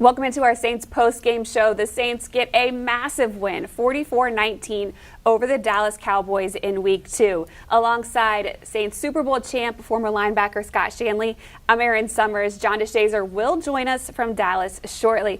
Welcome into our Saints post-game show. The Saints get a massive win, 44-19 over the Dallas Cowboys in Week 2. Alongside Saints Super Bowl champ, former linebacker Scott Shanle, I'm Aaron Summers. John DeShazer will join us from Dallas shortly.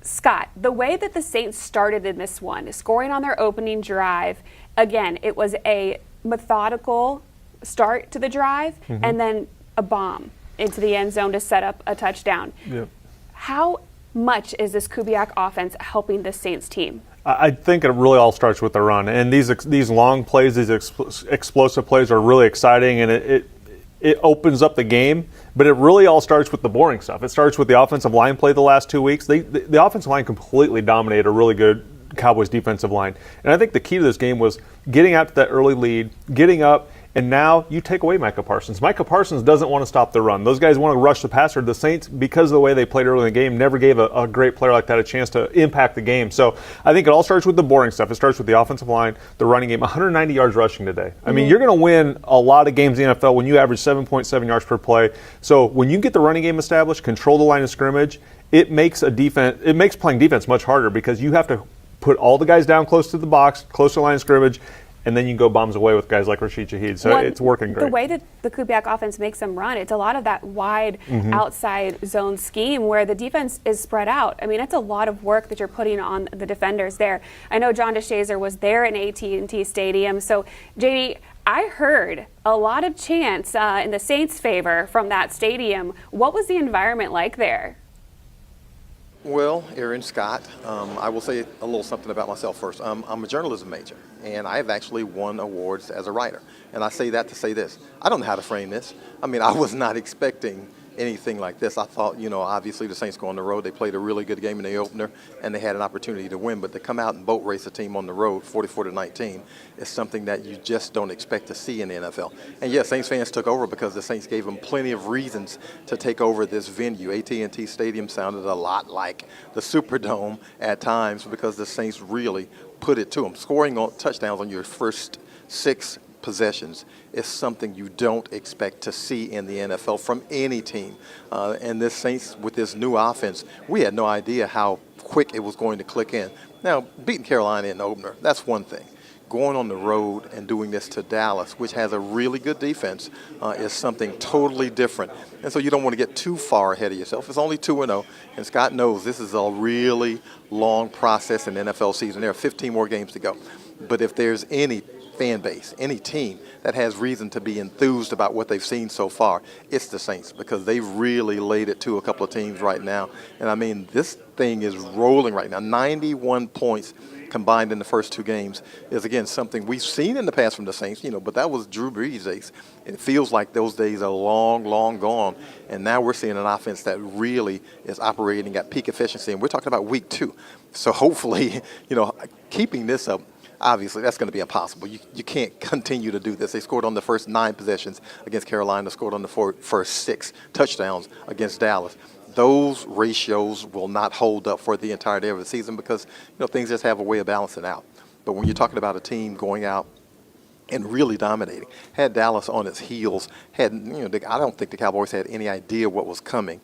Scott, the way that the Saints started in this one, scoring on their opening drive, again, it was a methodical start to the drive and then a bomb into the end zone to set up a touchdown. Yep. How much is this Kubiak offense helping the Saints team? I think it really all starts with the run, and these long plays, these explosive plays are really exciting, and it opens up the game. But it really all starts with the boring stuff. It starts with the offensive line play the last 2 weeks. The offensive line completely dominated a really good Cowboys defensive line, and I think the key to this game was getting out to that early lead, getting up. And now you take away Micah Parsons. Micah Parsons doesn't want to stop the run. Those guys want to rush the passer. The Saints, because of the way they played early in the game, never gave a great player like that a chance to impact the game. So I think it all starts with the boring stuff. It starts with the offensive line, the running game, 190 yards rushing today. I mean, you're going to win a lot of games in the NFL when you average 7.7 yards per play. So when you get the running game established, control the line of scrimmage, it makes playing defense much harder because you have to put all the guys down close to the box, close to the line of scrimmage, and then you can go bombs away with guys like Rashid Shaheed. So it's working great. The way that the Kubiak offense makes them run, it's a lot of that wide outside zone scheme where the defense is spread out. I mean, it's a lot of work that you're putting on the defenders there. I know John DeShazer was there in AT&T Stadium. So, JD, I heard a lot of chants in the Saints' favor from that stadium. What was the environment like there? Well, Aaron, Scott, I will say a little something about myself first. I'm a journalism major, and I've actually won awards as a writer. And I say that to say this. I don't know how to frame this. I mean, I was not expecting anything like this. I thought, obviously the Saints go on the road. They played a really good game in the opener, and they had an opportunity to win. But to come out and boat race a team on the road, 44-19, is something that you just don't expect to see in the NFL. And yes, Saints fans took over because the Saints gave them plenty of reasons to take over this venue. AT&T Stadium sounded a lot like the Superdome at times because the Saints really put it to them. Scoring touchdowns on your first 6 possessions is something you don't expect to see in the NFL from any team. And this Saints, with this new offense, we had no idea how quick it was going to click in. Now, beating Carolina in the opener, that's one thing. Going on the road and doing this to Dallas, which has a really good defense, is something totally different. And so you don't want to get too far ahead of yourself. It's only 2-0, and Scott knows this is a really long process in the NFL season. There are 15 more games to go. But if there's any fan base, any team that has reason to be enthused about what they've seen so far, it's the Saints, because they've really laid it to a couple of teams right now. And I mean, this thing is rolling right now. 91 points combined in the first 2 games is, again, something we've seen in the past from the Saints, but that was Drew Brees' days. It feels like those days are long, long gone. And now we're seeing an offense that really is operating at peak efficiency. And we're talking about Week 2. So hopefully, keeping this up, obviously, that's going to be impossible. You can't continue to do this. They scored on the first 9 possessions against Carolina, scored on the first 6 touchdowns against Dallas. Those ratios will not hold up for the entirety of the season because things just have a way of balancing out. But when you're talking about a team going out and really dominating, had Dallas on its heels, I don't think the Cowboys had any idea what was coming.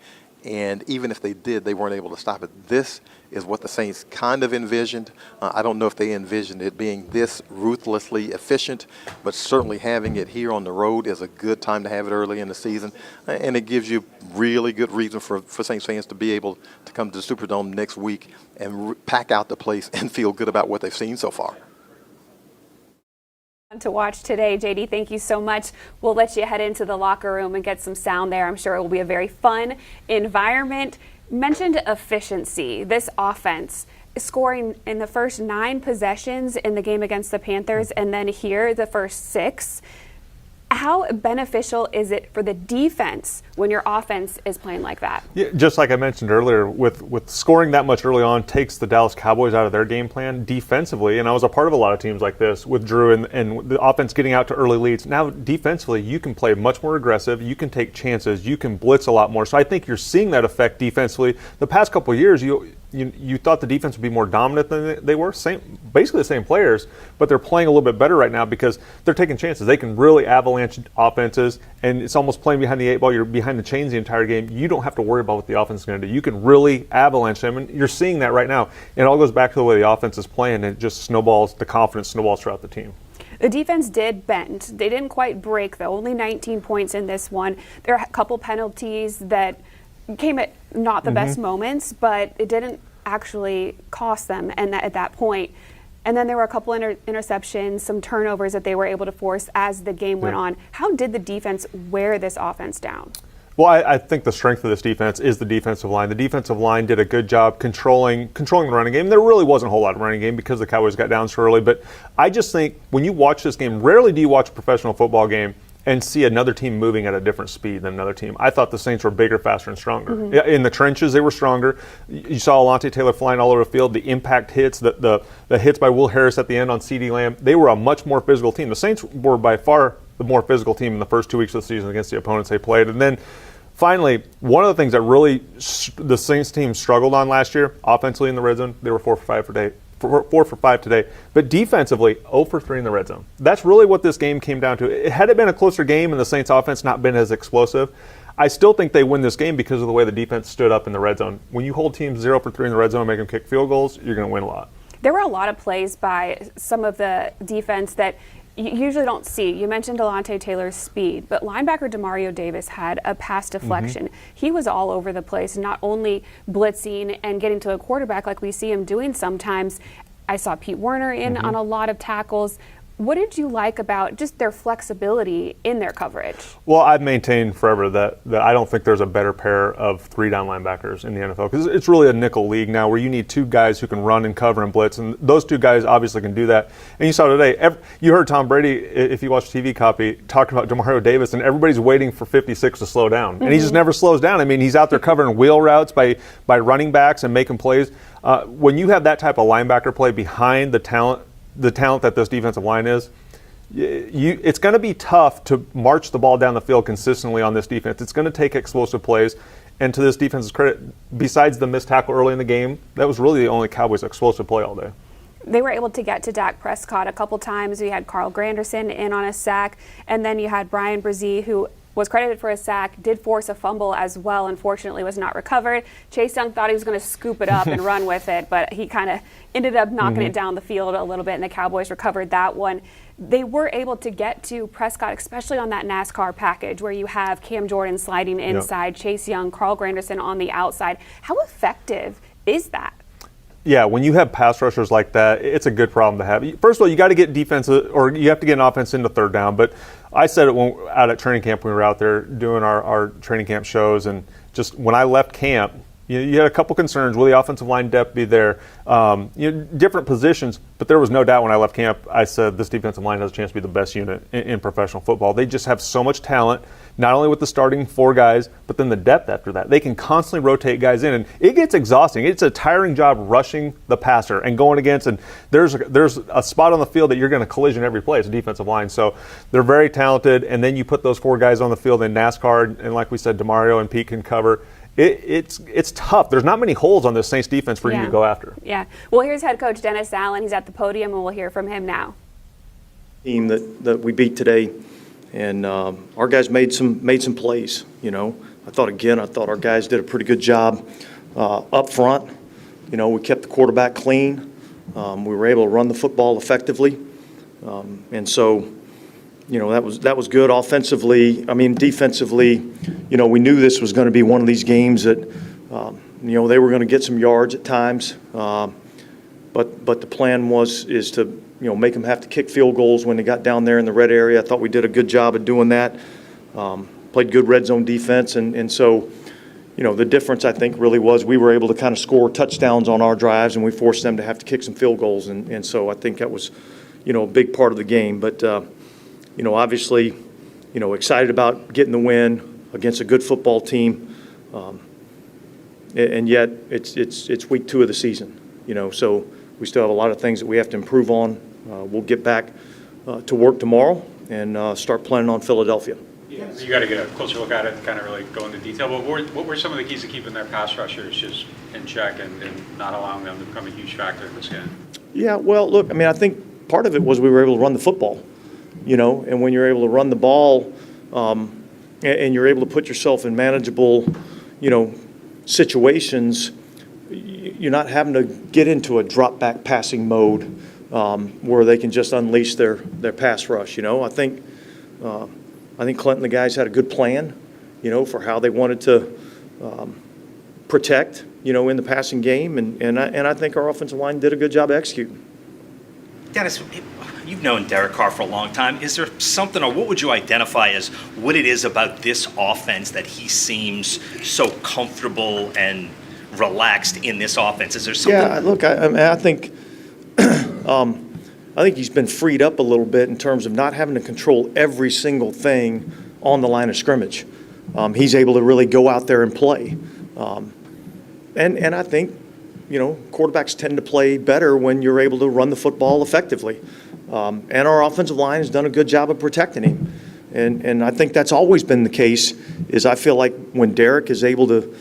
And even if they did, they weren't able to stop it. This is what the Saints kind of envisioned. I don't know if they envisioned it being this ruthlessly efficient, but certainly having it here on the road is a good time to have it early in the season. And it gives you really good reason for Saints fans to be able to come to the Superdome next week and pack out the place and feel good about what they've seen so far. To watch today. JD, thank you so much. We'll let you head into the locker room and get some sound there. I'm sure it will be a very fun environment. Mentioned efficiency. This offense scoring in the first 9 possessions in the game against the Panthers and then here the first 6. How beneficial is it for the defense when your offense is playing like that? Yeah, just like I mentioned earlier, with scoring that much early on takes the Dallas Cowboys out of their game plan defensively. And I was a part of a lot of teams like this with Drew and the offense getting out to early leads. Now defensively, you can play much more aggressive. You can take chances. You can blitz a lot more. So I think you're seeing that effect defensively. The past couple of years, you thought the defense would be more dominant than they were. Basically the same players, but they're playing a little bit better right now because they're taking chances. They can really avalanche offenses, and it's almost playing behind the 8 ball. You're behind the chains the entire game. You don't have to worry about what the offense is going to do. You can really avalanche them, and you're seeing that right now. And it all goes back to the way the offense is playing, and it just snowballs, the confidence snowballs throughout the team. The defense did bend. They didn't quite break, though. Only 19 points in this one. There are a couple penalties that came at not the best moments, but it didn't actually cost them at that point. And then there were a couple interceptions, some turnovers that they were able to force as the game went on. How did the defense wear this offense down? Well, I think the strength of this defense is the defensive line. The defensive line did a good job controlling the running game. There really wasn't a whole lot of running game because the Cowboys got down so early. But I just think when you watch this game, rarely do you watch a professional football game and see another team moving at a different speed than another team. I thought the Saints were bigger, faster, and stronger. In the trenches, they were stronger. You saw Alontae Taylor flying all over the field. The impact hits, the hits by Will Harris at the end on CeeDee Lamb, they were a much more physical team. The Saints were by far the more physical team in the first 2 weeks of the season against the opponents they played. And then finally, one of the things that really the Saints team struggled on last year, offensively in the red zone, they were 4 for 5 today. But defensively, 0 for 3 in the red zone. That's really what this game came down to. Had it been a closer game and the Saints offense not been as explosive, I still think they win this game because of the way the defense stood up in the red zone. When you hold teams 0 for 3 in the red zone and make them kick field goals, you're going to win a lot. There were a lot of plays by some of the defense that you usually don't see. You mentioned Alontae Taylor's speed, but linebacker Demario Davis had a pass deflection. He was all over the place, not only blitzing and getting to a quarterback like we see him doing sometimes. I saw Pete Werner in on a lot of tackles. What did you like about just their flexibility in their coverage? Well, I've maintained forever that I don't think there's a better pair of 3-down linebackers in the NFL because it's really a nickel league now where you need 2 guys who can run and cover and blitz, and those 2 guys obviously can do that. And you saw today, you heard Tom Brady, if you watch TV copy, talking about Demario Davis, and everybody's waiting for 56 to slow down. And he just never slows down. I mean, he's out there covering wheel routes by running backs and making plays. When you have that type of linebacker play behind the talent that this defensive line is, it's going to be tough to march the ball down the field consistently on this defense. It's going to take explosive plays. And to this defense's credit, besides the missed tackle early in the game, that was really the only Cowboys explosive play all day. They were able to get to Dak Prescott a couple times. We had Carl Granderson in on a sack, and then you had Brian Brzee, who was credited for a sack, did force a fumble as well, unfortunately was not recovered. Chase Young thought he was going to scoop it up and run with it, but he kind of ended up knocking it down the field a little bit, and the Cowboys recovered that one. They were able to get to Prescott, especially on that NASCAR package where you have Cam Jordan sliding inside, Chase Young, Carl Granderson on the outside. How effective is that? Yeah, when you have pass rushers like that, it's a good problem to have. First of all, you got to get defense, or you have to get an offense into 3rd down. But I said it out at training camp when we were out there doing our training camp shows, and just when I left camp, you had a couple concerns. Will the offensive line depth be there? Different positions, but there was no doubt when I left camp, I said this defensive line has a chance to be the best unit in professional football. They just have so much talent, not only with the starting 4 guys, but then the depth after that. They can constantly rotate guys in, and it gets exhausting. It's a tiring job rushing the passer and going against, and there's a spot on the field that you're going to collision every play. It's a defensive line. So they're very talented, and then you put those 4 guys on the field in NASCAR, and like we said, Demario and Pete can cover. It's tough. There's not many holes on this Saints defense for you to go after. Yeah. Well, here's head coach Dennis Allen. He's at the podium, and we'll hear from him now. Team that we beat today, and our guys made some plays. I thought our guys did a pretty good job up front. We kept the quarterback clean. We were able to run the football effectively, and so. That was good offensively. Defensively, we knew this was going to be one of these games that, they were going to get some yards at times. But the plan is to, make them have to kick field goals when they got down there in the red area. I thought we did a good job of doing that. Played good red zone defense. And so, the difference, I think, really was we were able to kind of score touchdowns on our drives, and we forced them to have to kick some field goals. And so I think that was, a big part of the game. But, obviously, excited about getting the win against a good football team, and yet it's week 2 of the season. So we still have a lot of things that we have to improve on. We'll get back to work tomorrow and start planning on Philadelphia. Yeah, so you got to get a closer look at it, kind of really go into detail. But what were some of the keys to keeping their pass rushers just in check and not allowing them to become a huge factor in this game? Yeah, well, look, I mean, I think part of it was we were able to run the football, and when you're able to run the ball and you're able to put yourself in manageable, situations, you're not having to get into a drop-back passing mode where they can just unleash their pass rush, I think Clinton, the guys, had a good plan, for how they wanted to protect, in the passing game, and I think our offensive line did a good job executing. Dennis, you've known Derek Carr for a long time. Is there something, or what would you identify as what it is about this offense that he seems so comfortable and relaxed in this offense? Is there something? Yeah, look, I think I think he's been freed up a little bit in terms of not having to control every single thing on the line of scrimmage. He's able to really go out there and play. And I think, quarterbacks tend to play better when you're able to run the football effectively. And our offensive line has done a good job of protecting him. And I think that's always been the case, is I feel like when Derek is able to,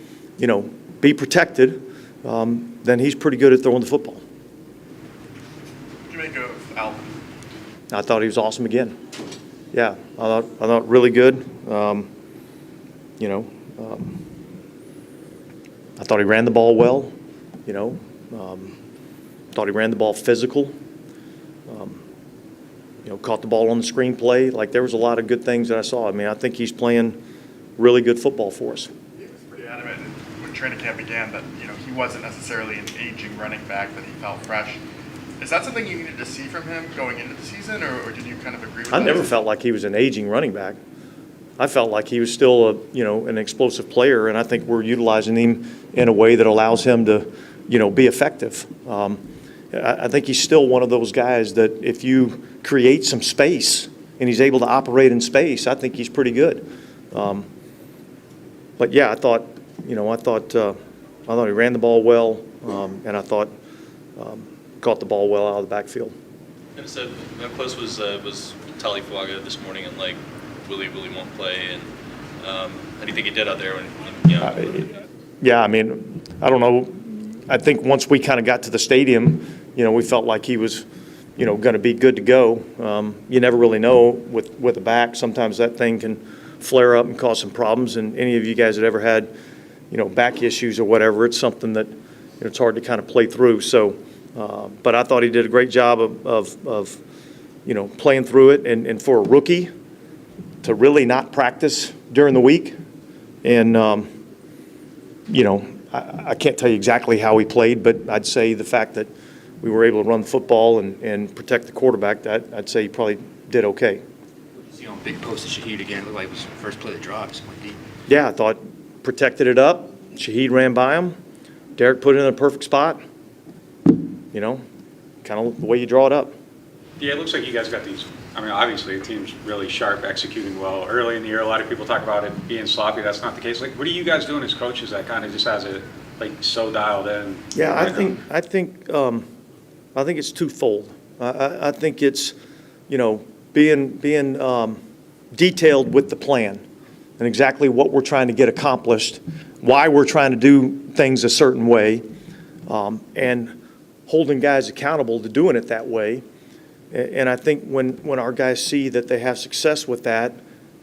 be protected, then he's pretty good at throwing the football. What do you make of Alvin? I thought he was awesome again. Yeah, I thought really good. I thought he ran the ball well. Thought he ran the ball physical. Caught the ball on the screenplay. Like, there was a lot of good things that I saw. I mean, I think he's playing really good football for us. He was pretty adamant when training camp began that he wasn't necessarily an aging running back, that he felt fresh. Is that something you needed to see from him going into the season, or did you kind of agree with that? I never felt like he was an aging running back. I felt like he was still an explosive player, and I think we're utilizing him in a way that allows him to, be effective. I think he's still one of those guys that if you create some space and he's able to operate in space, I think he's pretty good. But yeah, I thought he ran the ball well, and I thought caught the ball well out of the backfield. And so how close was Talifuaga this morning, and Willie won't play, and how do you think he did out there when Yeah, I mean, I don't know. I think once we kind of got to the stadium, we felt like he was, going to be good to go. You never really know with a back. Sometimes that thing can flare up and cause some problems. And any of you guys that ever had, back issues or whatever, it's something that it's hard to kind of play through. So, but I thought he did a great job of playing through it. And for a rookie to really not practice during the week, and I can't tell you exactly how he played, but I'd say the fact that we were able to run the football and protect the quarterback, I'd say he probably did okay. Big post to Shaheed again. Looked like it was the first play of the drive. So went deep. Yeah, I thought protected it up. Shaheed ran by him. Derek put it in a perfect spot. Kind of the way you draw it up. Yeah, it looks like you guys got these. I mean, obviously, the team's really sharp, executing well. Early in the year, a lot of people talk about it being sloppy. That's not the case. What are you guys doing as coaches that kind of just has it so dialed in? Yeah, I think it's twofold. I think it's being detailed with the plan and exactly what we're trying to get accomplished, why we're trying to do things a certain way, and holding guys accountable to doing it that way. And I think when our guys see that they have success with that,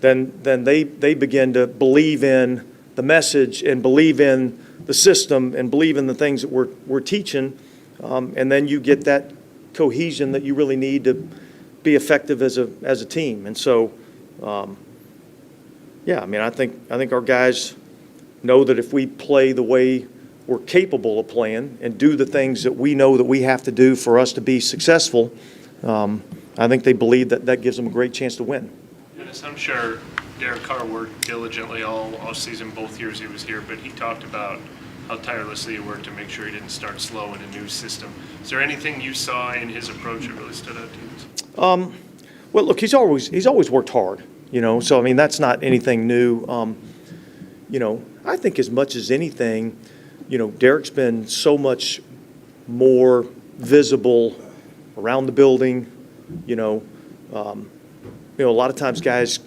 then they begin to believe in the message and believe in the system and believe in the things that we're teaching, and then you get that cohesion that you really need to be effective as a team. And so, yeah, I mean, I think our guys know that if we play the way we're capable of playing and do the things that we know that we have to do for us to be successful, I think they believe that gives them a great chance to win. Dennis, I'm sure Derek Carr worked diligently all season, both years he was here, but he talked about how tirelessly he worked to make sure he didn't start slow in a new system. Is there anything you saw in his approach that really stood out to you? Well, look, he's always worked hard, so I mean, that's not anything new. I think as much as anything, Derek's been so much more visible around the building. A lot of times guys,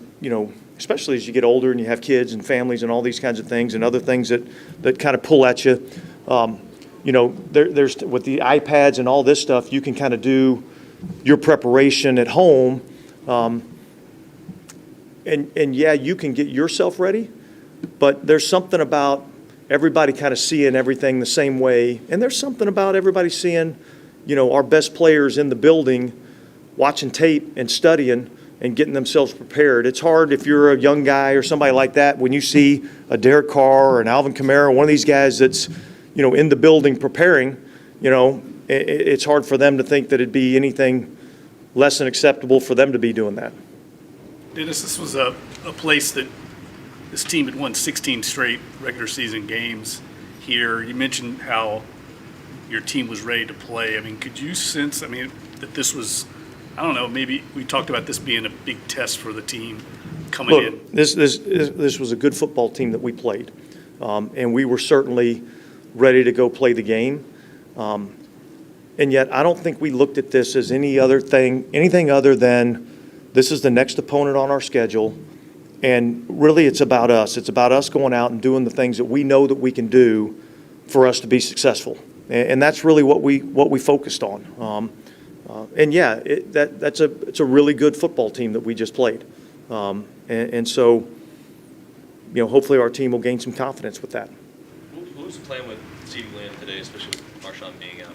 especially as you get older and you have kids and families and all these kinds of things and other things that kind of pull at you. There's with the iPads and all this stuff, you can kind of do your preparation at home. And yeah, you can get yourself ready, but there's something about everybody kind of seeing everything the same way. And there's something about everybody seeing, our best players in the building, watching tape and studying and getting themselves prepared. It's hard if you're a young guy or somebody like that, when you see a Derek Carr or an Alvin Kamara, one of these guys that's, in the building preparing, it's hard for them to think that it'd be anything less than acceptable for them to be doing that. Dennis, this was a place that this team had won 16 straight regular season games here. You mentioned how your team was ready to play. I mean, could you sense, that this was, I don't know, maybe we talked about this being a big test for the team coming in. This was a good football team that we played, and we were certainly ready to go play the game. And yet, I don't think we looked at this as anything other than this is the next opponent on our schedule, and really it's about us. It's about us going out and doing the things that we know that we can do for us to be successful, and that's really what we focused on. And yeah, it's a really good football team that we just played, and so hopefully our team will gain some confidence with that. Who's playing with CeeDee Lamb today, especially with Marshawn being out?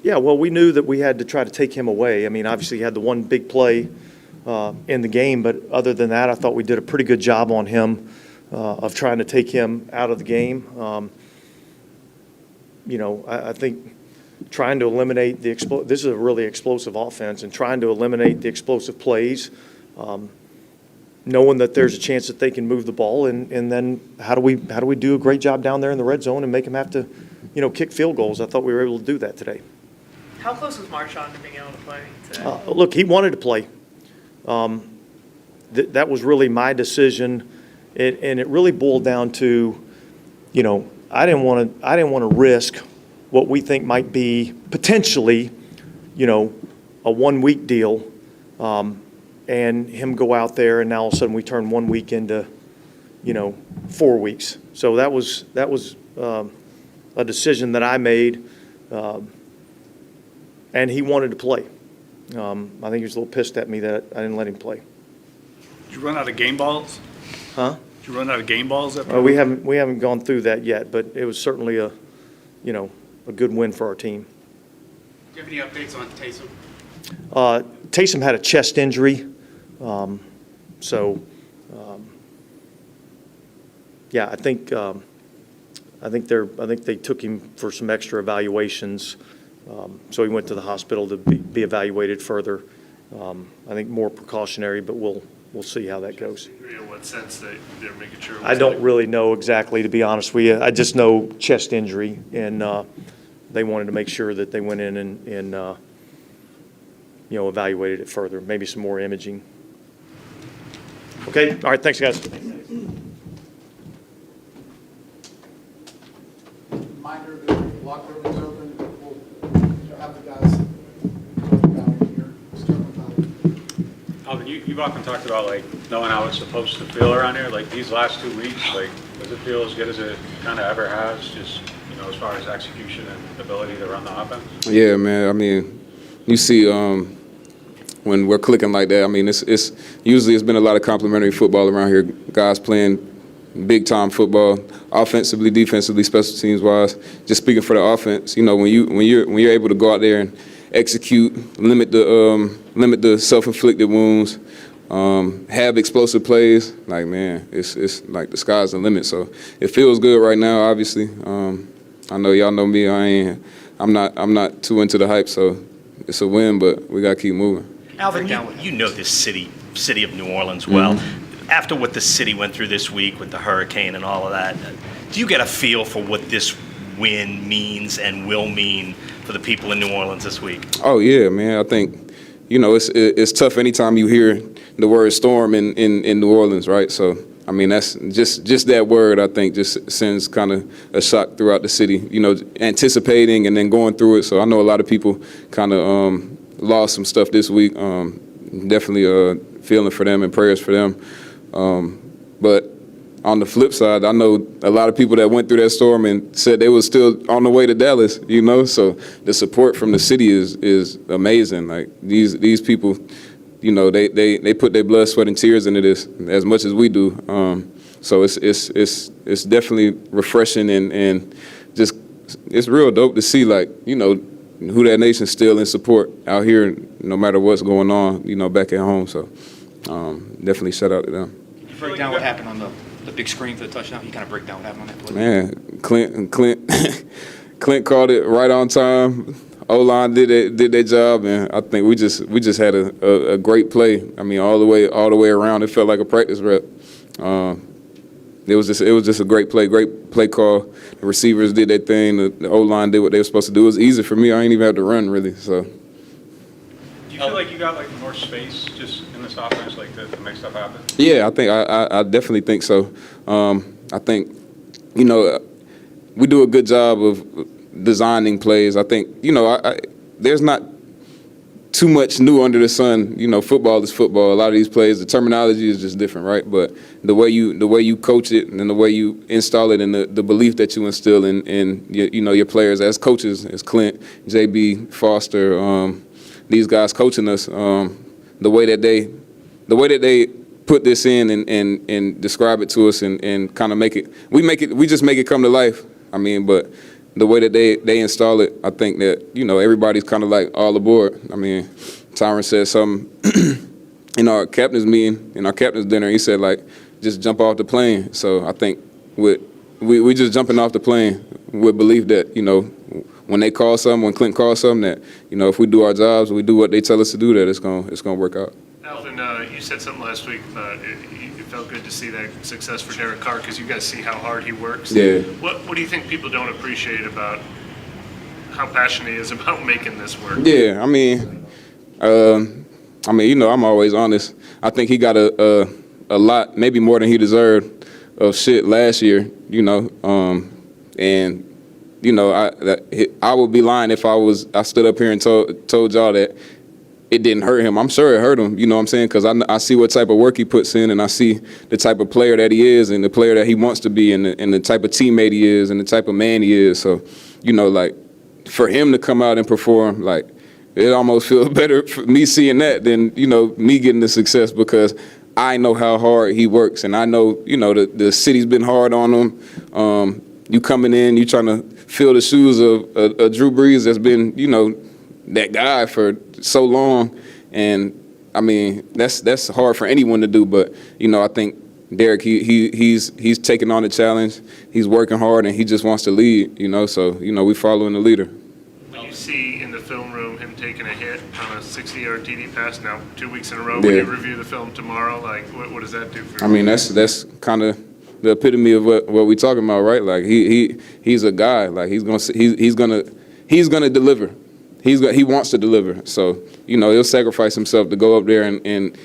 Yeah, well, we knew that we had to try to take him away. Obviously he had the one big play in the game, but other than that, I thought we did a pretty good job on him of trying to take him out of the game. I think trying to eliminate this is a really explosive offense, and trying to eliminate the explosive plays, knowing that there's a chance that they can move the ball, and then how do we do a great job down there in the red zone and make them have to, kick field goals. I thought we were able to do that today. How close was Marshawn to being able to play today? Look, he wanted to play. That was really my decision, and it really boiled down to, I didn't want to risk what we think might be potentially, a 1 week deal, and him go out there, and now all of a sudden we turn 1 week into, 4 weeks. So that was a decision that I made, and he wanted to play. I think he was a little pissed at me that I didn't let him play. Did you run out of game balls? Huh? Did you run out of game balls after? We haven't gone through that yet, but it was certainly a good win for our team. Do you have any updates on Taysom? Taysom had a chest injury, yeah, I think they took him for some extra evaluations. So he went to the hospital to be evaluated further. I think more precautionary, but we'll see how that goes. In what sense they're making sure? I don't really know exactly, to be honest with you. I just know chest injury, and they wanted to make sure that they went in and evaluated it further. Maybe some more imaging. Okay. All right. Thanks, guys. Reminder that the locker room is open. We'll have the guys down here. Start with Alvin, you've often talked about knowing how it's supposed to feel around here. These last 2 weeks, does it feel as good as it kind of ever has? Just as far as execution and ability to run the offense. Yeah, man. You see, when we're clicking like that, it's usually it's been a lot of complimentary football around here. Guys playing big time football, offensively, defensively, special teams wise. Just speaking for the offense, when you're able to go out there and execute, limit the self-inflicted wounds, have explosive plays, it's like the sky's the limit. So it feels good right now. Obviously, I know y'all know me. I'm not too into the hype, so it's a win, but we gotta keep moving. Alvin, you know this city of New Orleans well. After what the city went through this week with the hurricane and all of that, do you get a feel for what this win means and will mean for the people in New Orleans this week? Oh yeah, man. I think it's tough anytime you hear the word storm in New Orleans, right? So that's just that word, I think, just sends kind of a shock throughout the city, anticipating and then going through it. So I know a lot of people kind of lost some stuff this week, definitely feeling for them and prayers for them. But on the flip side, I know a lot of people that went through that storm and said they were still on the way to Dallas, so the support from the city is amazing. Like these people, they put their blood, sweat, and tears into this as much as we do. So it's definitely refreshing and just it's real dope to see, like, who that nation's still in support out here, no matter what's going on, back at home. So definitely shout out to them. Can you break down what happened on the big screen for the touchdown? You kind of break down what happened on that play. Man, Clint called it right on time. O-line did their job, and I think we just had a great play. I mean, all the way around. It felt like a practice rep. It was just a great play call. The receivers did their thing. The O-line did what they were supposed to do. It was easy for me. I ain't even have to run really. So. Do you feel like you got more space just in this offense, to make stuff happen? Yeah, I definitely think so. I think we do a good job of designing plays. I think there's not too much new under the sun. Football is football. A lot of these plays, the terminology is just different, right? But the way you coach it and the way you install it and the belief that you instill in your players as coaches, as Clint, JB, Foster, these guys coaching us, the way that they put this in and describe it to us and kind of we just make it come to life. I mean, but the way that they install it, I think that, everybody's kind of like all aboard. I mean, Tyrann said something in our captain's meeting, in our captain's dinner. He said, just jump off the plane. So I think we just jumping off the plane with belief that, when they call something, when Clint calls something, that, if we do our jobs, we do what they tell us to do, that it's gonna work out. Alvin, you said something last week about it felt good to see that success for Derek Carr because you guys see how hard he works. Yeah. What do you think people don't appreciate about how passionate he is about making this work? Yeah, I mean, I'm always honest. I think he got a lot, maybe more than he deserved, of shit last year. And I would be lying if I stood up here and told y'all that it didn't hurt him. I'm sure it hurt him, you know what I'm saying? Because I see what type of work he puts in, and I see the type of player that he is and the player that he wants to be and the type of teammate he is and the type of man he is. So, for him to come out and perform, it almost feels better for me seeing that than, me getting the success, because I know how hard he works, and I know, the city's been hard on him. You coming in, you trying to fill the shoes of Drew Brees that's been, that guy for so long. And I mean, that's hard for anyone to do, but I think Derek, he's taking on the challenge. He's working hard and he just wants to lead, so we following the leader. When you see in the film room him taking a hit on a 60-yard TD pass now 2 weeks in a row, Yeah. when you review the film tomorrow, what does that do for you? I mean, that's kind of the epitome of what we talking about, right? He's a guy. He's gonna deliver. He wants to deliver. So he'll sacrifice himself to go up there and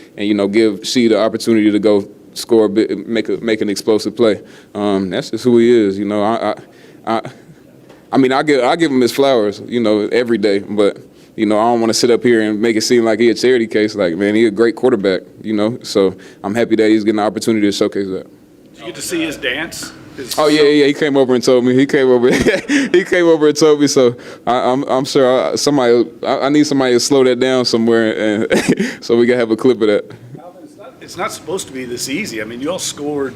give Shea the opportunity to go score a bit, make an explosive play. That's just who he is. I mean, I give him his flowers, every day. But I don't want to sit up here and make it seem like he a charity case. Man, he a great quarterback. So I'm happy that he's getting the opportunity to showcase that. Did you get to see his dance? Oh yeah. He came over and told me. He came over and told me. So I'm sure I need somebody to slow that down somewhere, and so we can have a clip of that. Alvin, it's not supposed to be this easy. I mean, you all scored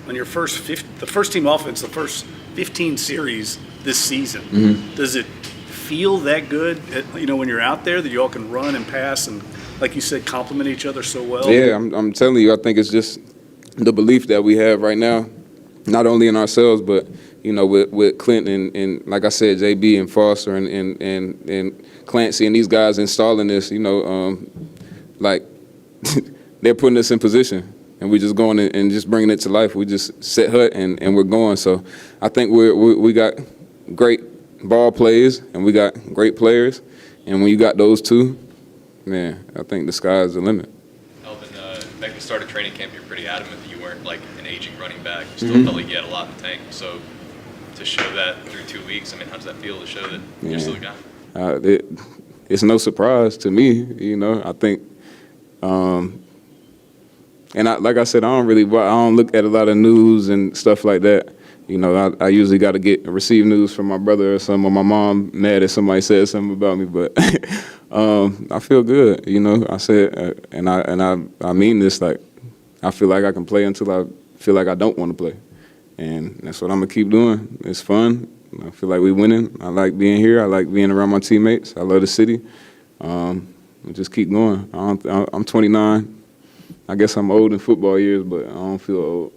on your the first team offense, the first 15 series this season. Mm-hmm. Does it feel that good? When you're out there, that you all can run and pass and, like you said, complement each other so well. Yeah, I'm telling you, I think it's just the belief that we have right now. Not only in ourselves, but with Clint and like I said, JB and Foster and Clancy and these guys installing this, they're putting us in position, and we just going and just bringing it to life. We just set hut and we're going. So I think we got great ball players and we got great players, and when you got those two, man, I think the sky's the limit. Alvin, back at the start of training camp, you're pretty adamant that you weren't an aging running back. You still felt like you had a lot in the tank. So to show that through 2 weeks, I mean, how does that feel to show that you're still a guy? It's no surprise to me. I think And like I said, I don't look at a lot of news and stuff like that. You know, I usually got to receive news from my brother or something, or my mom mad if somebody said something about me. But I feel good. You know, I said, and I mean this. Like, I feel like I can play until I feel like I don't want to play, and that's what I'm gonna keep doing. It's fun. I feel like we're winning. I like being here. I like being around my teammates. I love the city. We just keep going. I'm 29. I guess I'm old in football years, but I don't feel old.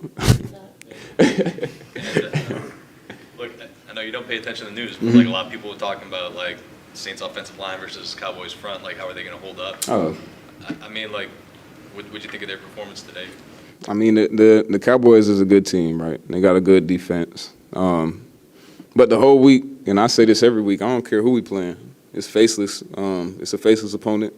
Look, I know you don't pay attention to the news, but like a lot of people are talking about like Saints offensive line versus Cowboys front, like how are they going to hold up? Oh. I mean, like, what you think of their performance today? I mean, the Cowboys is a good team, right? They got a good defense. But the whole week, and I say this every week, I don't care who we playing. It's faceless. It's a faceless opponent.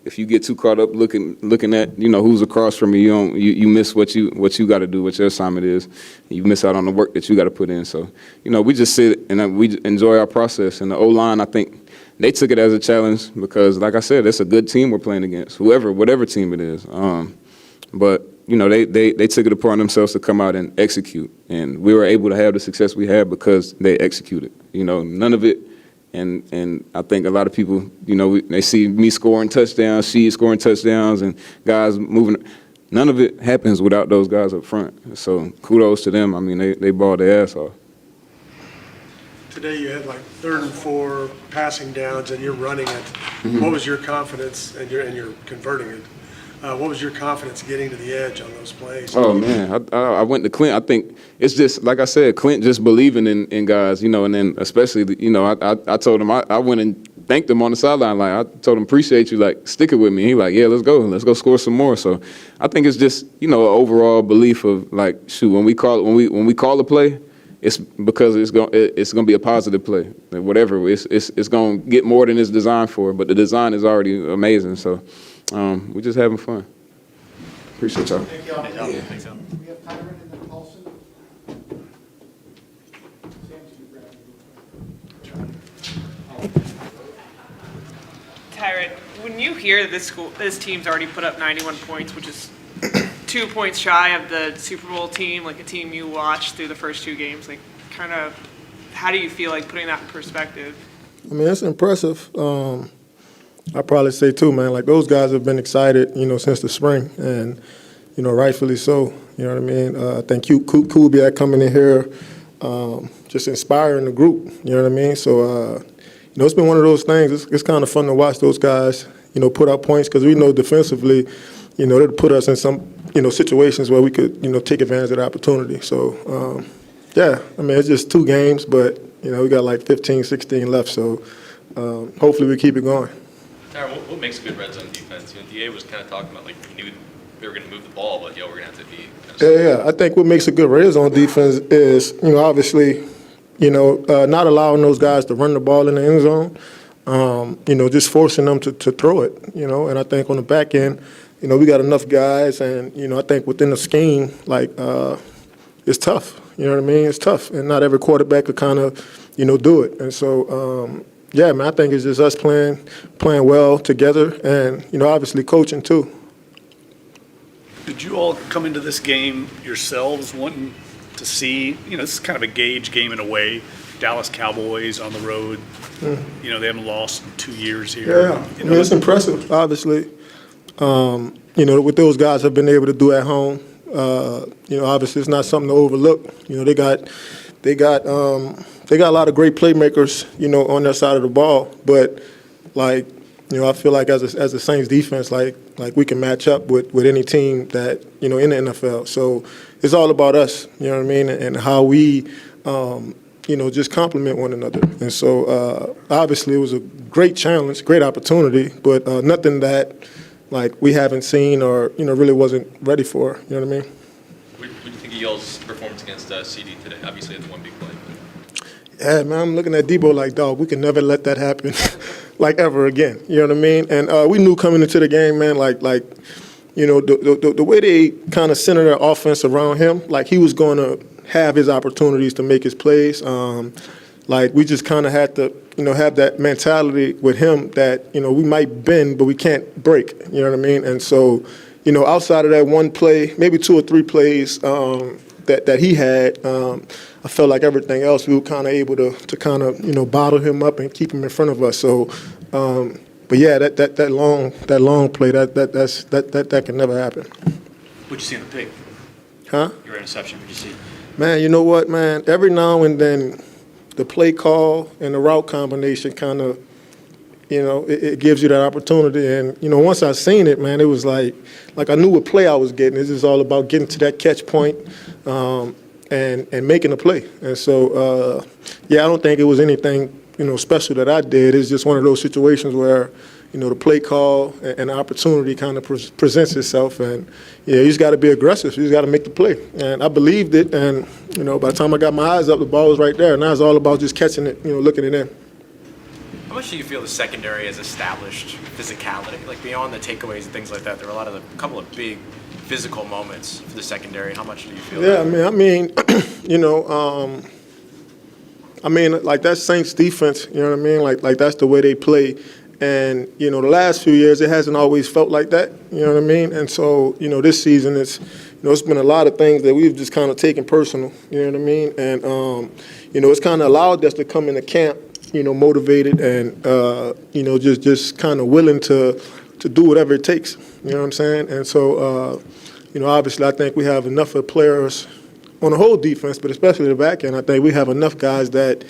If you get too caught up looking at who's across from you, you miss what you got to do, what your assignment is. You miss out on the work that you got to put in. So we just sit and we enjoy our process. And the O-line, I think they took it as a challenge because, like I said, it's a good team we're playing against, whatever team it is. But they took it upon themselves to come out and execute, and we were able to have the success we had because they executed. None of it. And I think a lot of people, they see me scoring touchdowns, she scoring touchdowns, and guys moving. None of it happens without those guys up front. So kudos to them. I mean, they balled their ass off. Today you had like 3rd and 4 passing downs, and you're running it. What was your confidence, and you're converting it? What was your confidence getting to the edge on those plays? Oh, man, I went to Clint. I think it's just, like I said, Clint just believing in guys, and then especially, I told him, I went and thanked him on the sideline. Like, I told him, appreciate you, like, stick it with me. He like, yeah, let's go score some more. So I think it's just, an overall belief of, like, shoot, when we call a play, it's because it's gonna be a positive play. Like, whatever, it's gonna get more than it's designed for, but the design is already amazing. So we're just having fun. Appreciate y'all. Thank y'all. Thanks, y'all. We have Tyrann and then Paulson. Tyrann, when you hear this team's already put up 91 points, which is 2 points shy of the Super Bowl team, like a team you watched through the first 2 games, like kind of how do you feel like putting that in perspective? I mean, it's impressive. I'd probably say too, man, like those guys have been excited, since the spring, and, rightfully so. You know what I mean? I think Kubiak coming in here, just inspiring the group. You know what I mean? So, it's been one of those things. It's kind of fun to watch those guys, put up points because we know defensively, they'll put us in some, situations where we could, take advantage of the opportunity. So, yeah, I mean, it's just 2 games, but, we got like 15, 16 left. So, hopefully we keep it going. Tyrann, what makes a good red zone defense? DA was kind of talking about like he knew they were going to move the ball, but we're going to have to be. Yeah. I think what makes a good red zone defense is, obviously, not allowing those guys to run the ball in the end zone. Just forcing them to throw it. And I think on the back end, we got enough guys, and I think within the scheme, like it's tough. You know what I mean? It's tough, and not every quarterback could kind of, do it. And so. Yeah, man, I think it's just us playing well together and, obviously coaching too. Did you all come into this game yourselves wanting to see, this is kind of a gauge game in a way, Dallas Cowboys on the road, they haven't lost in 2 years here. Yeah, I mean, it's impressive, obviously. What those guys have been able to do at home, obviously it's not something to overlook. They got a lot of great playmakers, on their side of the ball. But, like, I feel like as a Saints defense, like we can match up with any team that, in the NFL. So it's all about us, you know what I mean, and how we, just complement one another. And so, obviously, it was a great challenge, great opportunity, but nothing that, like, we haven't seen or, really wasn't ready for, you know what I mean? What do you think of y'all's performance against CD today? Obviously, it's one big play. Yeah, man, I'm looking at Debo like, dog, we can never let that happen, like, ever again. You know what I mean? And we knew coming into the game, man, the way they kind of centered their offense around him, like he was going to have his opportunities to make his plays. like we just kind of had to, have that mentality with him that, we might bend, but we can't break. You know what I mean? And so, outside of that one play, maybe 2 or 3 plays that he had, I felt like everything else we were kind of able to kind of, bottle him up and keep him in front of us. So, but yeah, that long play, that can never happen. What'd you see on the pick? Huh? Your interception, what'd you see? Man, you know what, man? Every now and then, the play call and the route combination kind of, it gives you that opportunity. And, once I seen it, man, it was like I knew what play I was getting. This is all about getting to that catch point and making a play. And so, I don't think it was anything, special that I did. It's just one of those situations where, the play call and the opportunity kind of presents itself. And, you just got to be aggressive. You just got to make the play. And I believed it. And, by the time I got my eyes up, the ball was right there. And now it's all about just catching it, looking it in. How much do you feel the secondary has established physicality? Like beyond the takeaways and things like that, there were a couple of big physical moments for the secondary. How much do you feel? Yeah, like that Saints defense, you know what I mean? Like that's the way they play. And, the last few years, it hasn't always felt like that, you know what I mean? And so, this season, it's been a lot of things that we've just kind of taken personal, you know what I mean? And, it's kind of allowed us to come into camp, motivated and, just kind of willing to do whatever it takes, you know what I'm saying? And so, obviously, I think we have enough of players on the whole defense, but especially the back end. I think we have enough guys that,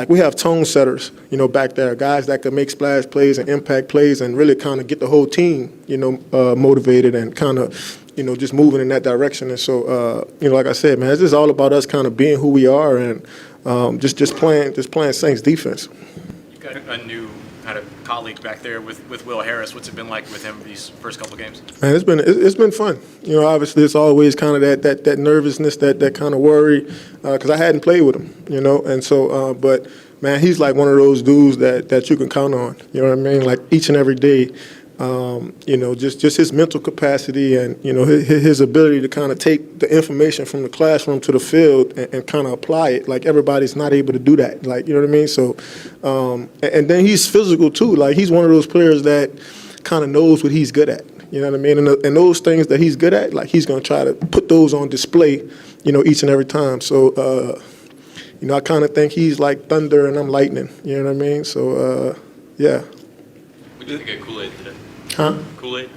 we have tone setters, back there, guys that can make splash plays and impact plays and really kind of get the whole team, motivated and kind of, just moving in that direction. And so, like I said, man, it's just all about us kind of being who we are and just playing Saints defense. You've got a new kind of colleague back there with Will Harris. What's it been like with him these first couple of games? Man, it's been fun. Obviously it's always kind of that nervousness, that kind of worry, because I hadn't played with him, and so, but man, he's like one of those dudes that you can count on. You know what I mean? Like each and every day. Just his mental capacity and, his ability to kind of take the information from the classroom to the field and kind of apply it. Like everybody's not able to do that. Like, you know what I mean? So, and then he's physical too. Like he's one of those players that kind of knows what he's good at. You know what I mean? And those things that he's good at, like he's going to try to put those on display, each and every time. So, I kind of think he's like thunder and I'm lightning. You know what I mean? So, yeah. What do you think of Kool-Aid today? Huh? Kool-Aid?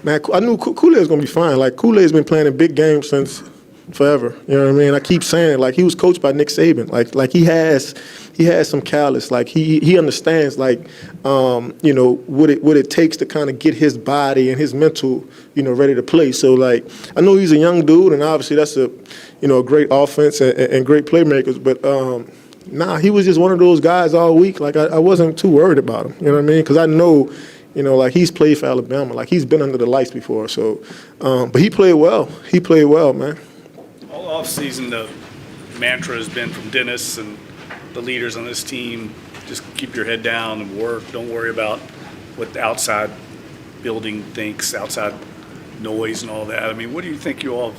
Man, I knew Kool-Aid was going to be fine. Like, Kool-Aid's been playing in big games since forever. You know what I mean? I keep saying it. Like, he was coached by Nick Saban. Like he has some callous. Like, he understands, like, what it takes to kind of get his body and his mental, ready to play. So, like, I know he's a young dude, and obviously that's a great offense and great playmakers. But, he was just one of those guys all week. Like, I wasn't too worried about him. You know what I mean? Because I know, like he's played for Alabama. Like he's been under the lights before. So, but he played well. He played well, man. All offseason, the mantra has been from Dennis and the leaders on this team, just keep your head down and work. Don't worry about what the outside building thinks, outside noise and all that. I mean, what do you think you all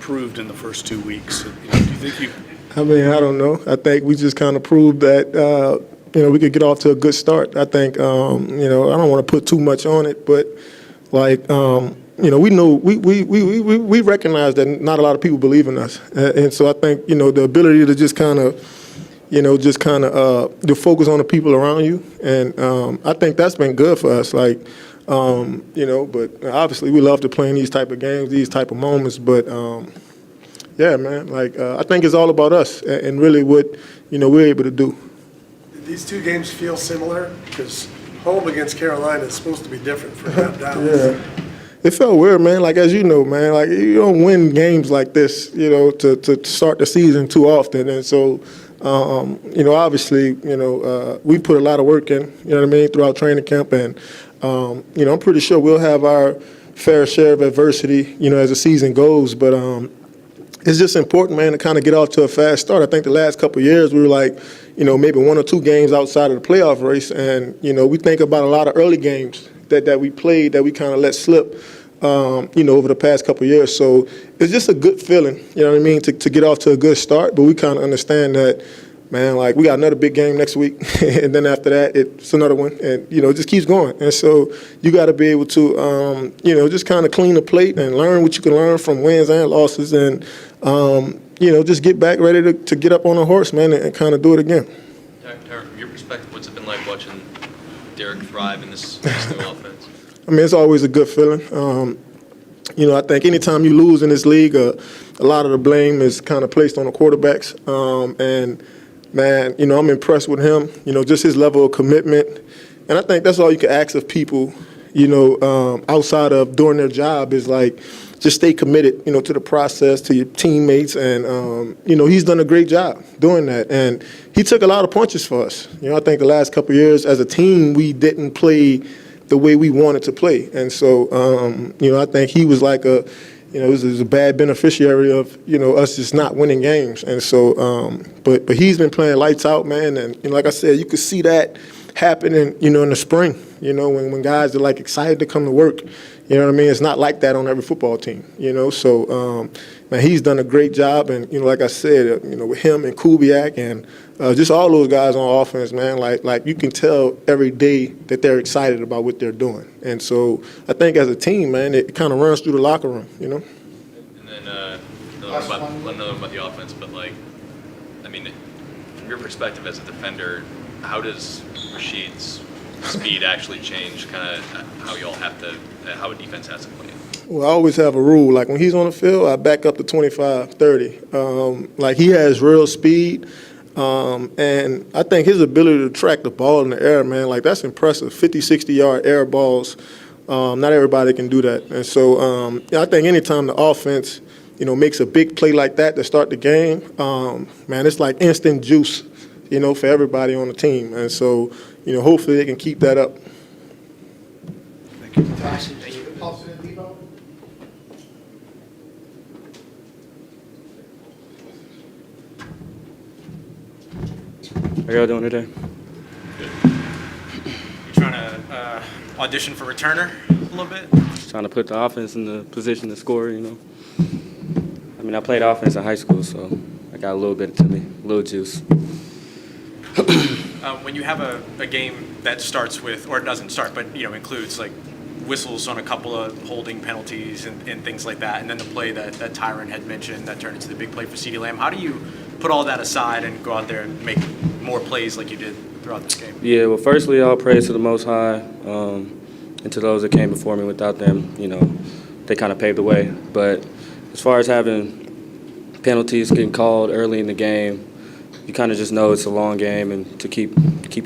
proved in the first 2 weeks? Do you think you... I mean, I don't know. I think we just kind of proved that, we could get off to a good start. I think, I don't want to put too much on it, but like, we know we recognize that not a lot of people believe in us, and so I think the ability to just kind of, to focus on the people around you, and I think that's been good for us. Like, but obviously we love to play in these type of games, these type of moments, but. Yeah, man. Like I think it's all about us and really what we're able to do. These two games feel similar because home against Carolina is supposed to be different for Dallas. Yeah, it felt weird, man. Like as you know, man. Like you don't win games like this, to start the season too often, and so obviously, we put a lot of work in. You know what I mean throughout training camp, and I'm pretty sure we'll have our fair share of adversity, as the season goes, but. It's just important, man, to kind of get off to a fast start. I think the last couple of years we were like, maybe 1 or 2 games outside of the playoff race. And, we think about a lot of early games that we played that we kind of let slip, over the past couple of years. So it's just a good feeling, you know what I mean, to get off to a good start. But we kind of understand that, man, like we got another big game next week, and then after that it's another one, and it just keeps going. And so you got to be able to just kind of clean the plate and learn what you can learn from wins and losses, and just get back ready to get up on a horse, man, and kind of do it again. Tyrann, from your perspective, what's it been like watching Derek thrive in this new offense? I mean, it's always a good feeling. I think anytime you lose in this league, a lot of the blame is kind of placed on the quarterbacks. And, man, I'm impressed with him, just his level of commitment. And I think that's all you can ask of people, outside of doing their job is, like, just stay committed, to the process, to your teammates. And, he's done a great job doing that. And he took a lot of punches for us. I think the last couple of years as a team, we didn't play the way we wanted to play. And so, I think he was like was a bad beneficiary of, us just not winning games. And so, but he's been playing lights out, man. And like I said, you could see that happening, in the spring, when guys are like excited to come to work. You know what I mean? It's not like that on every football team, So, man, he's done a great job. And, like I said, with him and Kubiak and just all those guys on offense, man, like you can tell every day that they're excited about what they're doing. And so I think as a team, man, it kind of runs through the locker room, And then another one about the offense, but, like, I mean, from your perspective as a defender, how does Rashid's speed actually change kind of how y'all have to, how a defense has to play? Well, I always have a rule. Like when he's on the field, I back up to 25, 30. Like he has real speed. And I think his ability to track the ball in the air, man, like that's impressive. 50, 60-yard air balls. Not everybody can do that. And so I think anytime the offense, makes a big play like that to start the game, man, it's like instant juice, for everybody on the team. And so, hopefully they can keep that up. Thank you. Paulson Adebo. How y'all doing today? You trying to audition for returner a little bit? Trying to put the offense in the position to score, I mean, I played offense in high school, so I got a little bit to me, a little juice. When you have a game that starts with, or it doesn't start, but includes like whistles on a couple of holding penalties and things like that, and then the play that Tyrann had mentioned that turned into the big play for CeeDee Lamb, how do you put all that aside and go out there and make more plays like you did throughout this game? Yeah, well, firstly, all praise to the Most High, and to those that came before me. Without them, they kind of paved the way. But as far as having penalties getting called early in the game, you kind of just know it's a long game, and to keep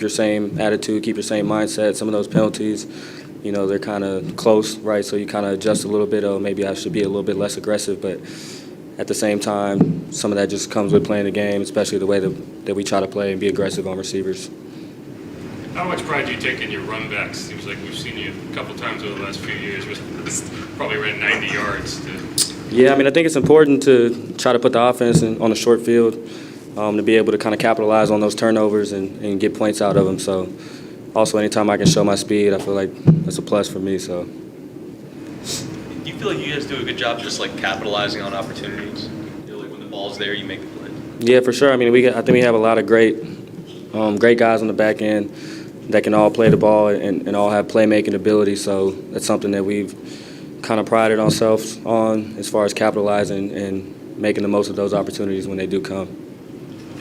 your same attitude, keep your same mindset. Some of those penalties, they're kind of close, right? So you kind of adjust a little bit. Oh, maybe I should be a little bit less aggressive, but at the same time, some of that just comes with playing the game, especially the way that we try to play and be aggressive on receivers. How much pride do you take in your run backs? Seems like we've seen you a couple times over the last few years. Probably ran 90 yards. Yeah, I mean, I think it's important to try to put the offense on the short field, to be able to kind of capitalize on those turnovers and get points out of them. So also anytime I can show my speed, I feel like that's a plus for me. So. Do you feel like you guys do a good job just like capitalizing on opportunities? Like when the ball's there, you make the play. Yeah, for sure. I mean, I think we have a lot of great guys on the back end that can all play the ball and all have playmaking ability. So that's something that we've kind of prided ourselves on as far as capitalizing and making the most of those opportunities when they do come.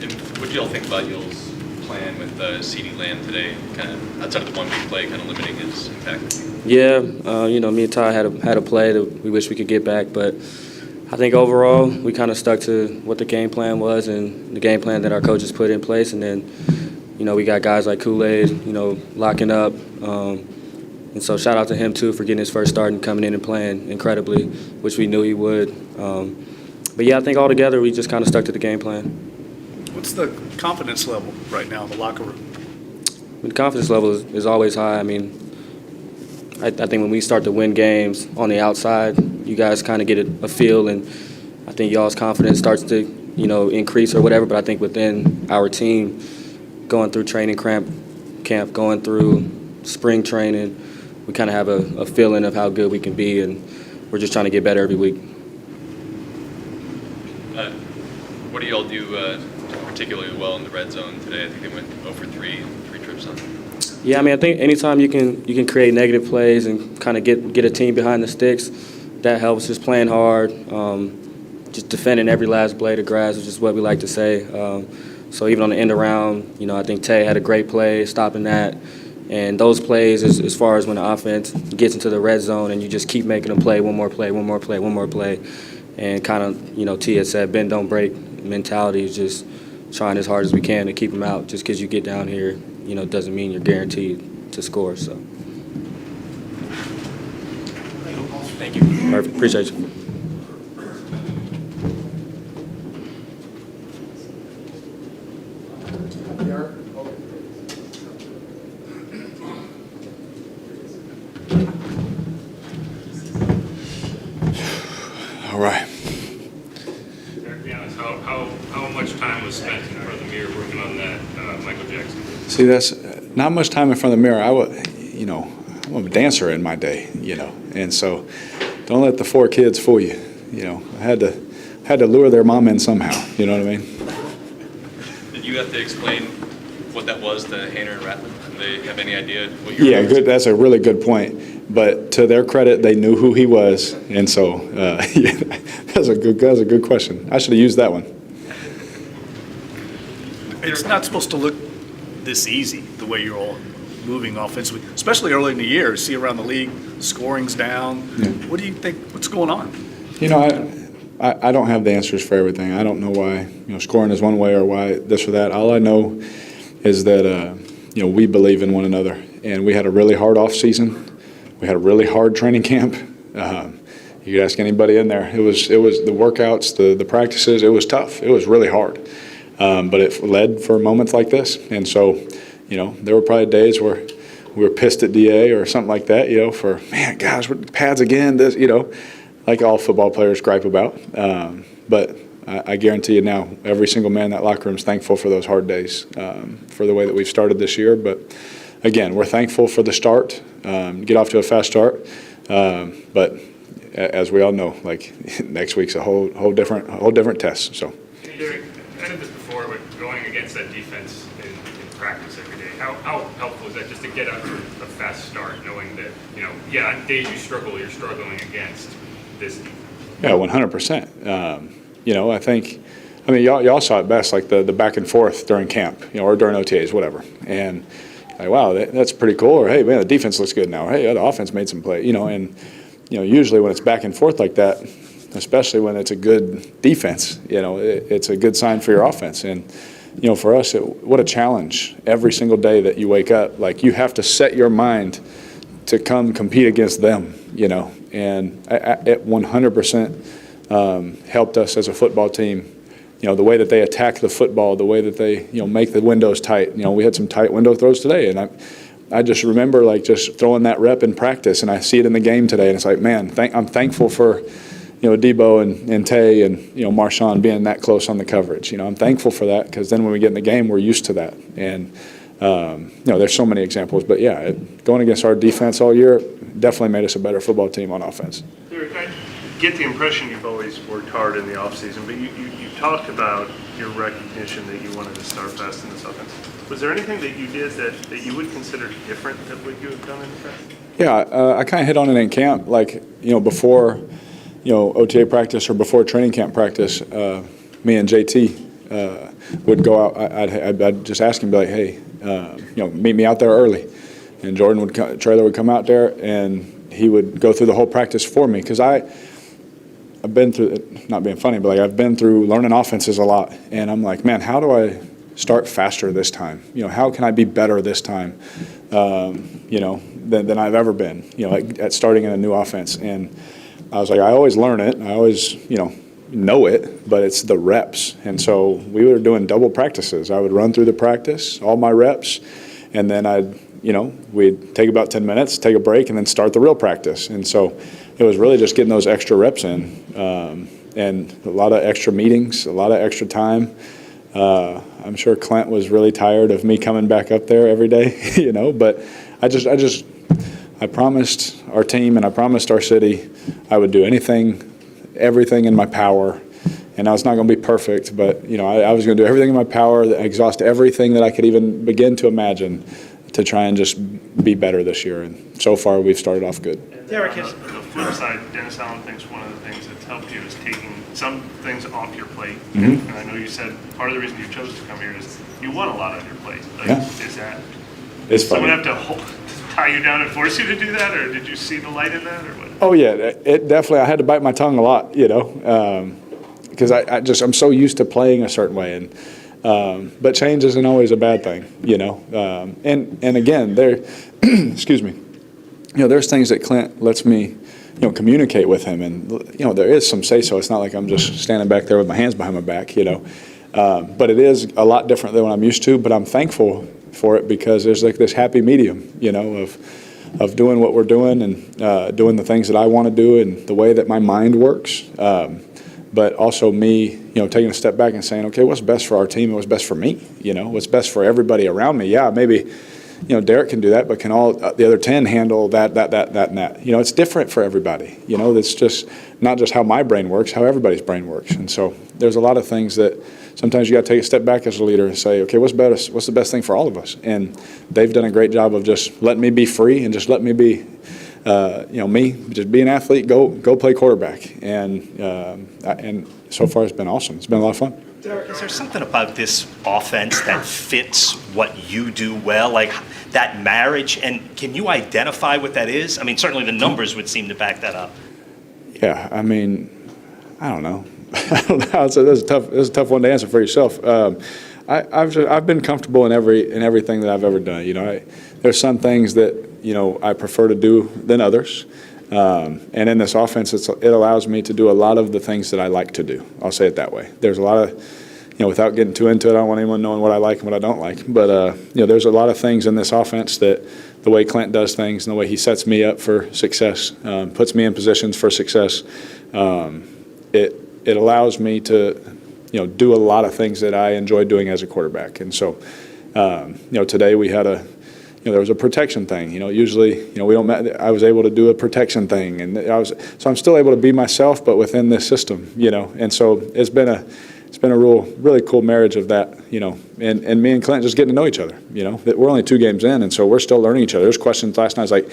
And what do y'all think about y'all's plan with CeeDee Lamb today, kind of outside of the one big play, kind of limiting his impact? Yeah, me and Ty had a play that we wish we could get back, but I think overall we kind of stuck to what the game plan was and the game plan that our coaches put in place, and then we got guys like Kool-Aid, locking up, and so shout out to him too for getting his first start and coming in and playing incredibly, which we knew he would. But yeah, I think altogether we just kind of stuck to the game plan. What's the confidence level right now in the locker room? I mean, the confidence level is always high. I mean, I think when we start to win games on the outside, you guys kind of get a feel, and I think y'all's confidence starts to, increase or whatever. But I think within our team, going through training camp, going through spring training, we kind of have a feeling of how good we can be, and we're just trying to get better every week. What do y'all do particularly well in the red zone today. I think they went 0 for 3 trips on. Yeah, I mean, I think anytime you can create negative plays and kind of get a team behind the sticks, that helps. Just playing hard, just defending every last blade of grass, which is what we like to say. So even on the end around, I think Tay had a great play stopping that. And those plays, as far as when the offense gets into the red zone and you just keep making them play, one more play, and kind of, T had said, bend, don't break mentality is just trying as hard as we can to keep them out. Just because you get down here, doesn't mean you're guaranteed to score. So. Thank you. Perfect. Appreciate you. All right. Be honest, how much time was spent in front of the mirror working on that Michael Jackson? See, that's not much time in front of the mirror. I'm a dancer in my day, and so don't let the 4 kids fool you. I had to lure their mom in somehow. You know what I mean? Did you have to explain what that was to Hainer and Ratman? Did they have any idea what you were doing? Good. That's a really good point. But to their credit, they knew who he was, and so that's a good question. I should have used that one. It's not supposed to look this easy, the way you're all moving offensively, especially early in the year. See around the league, scoring's down. Yeah. What do you think? What's going on? I don't have the answers for everything. I don't know why scoring is one way or why this or that. All I know is that we believe in one another, and we had a really hard off season. We had a really hard training camp. You could ask anybody in there. It was the workouts, the practices. It was tough. It was really hard, but it led for moments like this. And so, there were probably days where we were pissed at DA or something like that. For man, gosh, pads again. This, like all football players gripe about. But I guarantee you now, every single man in that locker room is thankful for those hard days, for the way that we've started this year. But again, we're thankful for the start. Get off to a fast start, but as we all know, like next week's a whole different test. So. Derek, I said this before, but going against that defense in practice every day, how helpful is that just to get out to a fast start, knowing that on days you struggle, you're struggling against this defense? Yeah, 100%. I think. Y'all saw it best, like the back and forth during camp, or during OTAs, whatever, and. Like, wow, that's pretty cool. Or, hey, man, the defense looks good now. Or, hey, the offense made some play. And usually when it's back and forth like that, especially when it's a good defense, it's a good sign for your offense. And, for us, what a challenge every single day that you wake up. Like, you have to set your mind to come compete against them, And it 100% helped us as a football team. The way that they attack the football, the way that they, make the windows tight. We had some tight window throws today, and I just remember just throwing that rep in practice, and I see it in the game today, and it's like, man, I'm thankful for, Adebo and Tay and Marshawn being that close on the coverage. I'm thankful for that because then when we get in the game, we're used to that. And there's so many examples, but yeah, going against our defense all year definitely made us a better football team on offense. I get the impression you've always worked hard in the offseason, but you talked about your recognition that you wanted to start fast in this offense. Was there anything that you did that you would consider different than what you have done in the past? Yeah, I kind of hit on it in camp. Like, before, OTA practice or before training camp practice, me and JT would go out. I'd just ask him, be like, hey, meet me out there early. And Trailer would come out there, and he would go through the whole practice for me because I've been through, not being funny, but I've been through learning offenses a lot, and I'm like, man, how do I start faster this time? How can I be better this time, than I've ever been, at starting in a new offense? And I was like, I always learn it, I always, know it, but it's the reps. And so we were doing double practices. I would run through the practice, all my reps, and then we'd take about 10 minutes, take a break, and then start the real practice. And so it was really just getting those extra reps in, and a lot of extra meetings, a lot of extra time. I'm sure Clint was really tired of me coming back up there every day, but I promised our team and I promised our city I would do everything in my power, And I was not going to be perfect, but, you know, I was going to do everything in my power, exhaust everything that I could even begin to imagine to try and just be better this year. And so far, we've started off good. Derek, on the flip side, Dennis Allen thinks one of the things that's helped you is taking some things off your plate. Mhm. And I know you said part of the reason you chose to come here is you want a lot on your plate. Like, Yeah. is that It's someone funny. have to tie you down and force you to do that, or did you see the light in that, or what? Oh, yeah, it definitely, I had to bite my tongue a lot, you know, because I'm so used to playing a certain way. And but change isn't always a bad thing, you know. And again, there, excuse me, you know, there's things that Clint lets me, you know, communicate with him, and you know, there is some say so. It's not like I'm just standing back there with my hands behind my back, you know. But it is a lot different than what I'm used to. But I'm thankful for it because there's like this happy medium, you know, of doing what we're doing and doing the things that I want to do and the way that my mind works. But also me, you know, taking a step back and saying, okay, what's best for our team and what's best for me? You know, what's best for everybody around me? Yeah, maybe, you know, Derek can do that, but can all the other 10 handle that, and that? You know, it's different for everybody. You know, it's just not just how my brain works, how everybody's brain works. And so there's a lot of things that sometimes you got to take a step back as a leader and say, okay, what's the best thing for all of us? And they've done a great job of just letting me be free and just letting me be, you know, me, just be an athlete, go play quarterback. And so far it's been awesome. It's been a lot of fun. Derek, is there something about this offense that fits what you do well, like that marriage? And can you identify what that is? I mean, certainly the numbers would seem to back that up. Yeah, I mean, I don't know. I don't know. It's a tough one to answer for yourself. I've been comfortable in everything that I've ever done. You know, there's some things that, you know, I prefer to do than others. And in this offense, it allows me to do a lot of the things that I like to do. I'll say it that way. There's a lot of, you know, without getting too into it, I don't want anyone knowing what I like and what I don't like. But, you know, there's a lot of things in this offense that the way Clint does things and the way he sets me up for success, puts me in positions for success, it allows me to, you know, do a lot of things that I enjoy doing as a quarterback. And so, you know, today we had there was a protection thing. You know, usually, you know, I was able to do a protection thing, and so I'm still able to be myself, but within this system, you know. And so it's been a really cool marriage of that, you know. And me and Clint just getting to know each other, you know. We're only 2 games in, and so we're still learning each other. There's questions last night. I was like,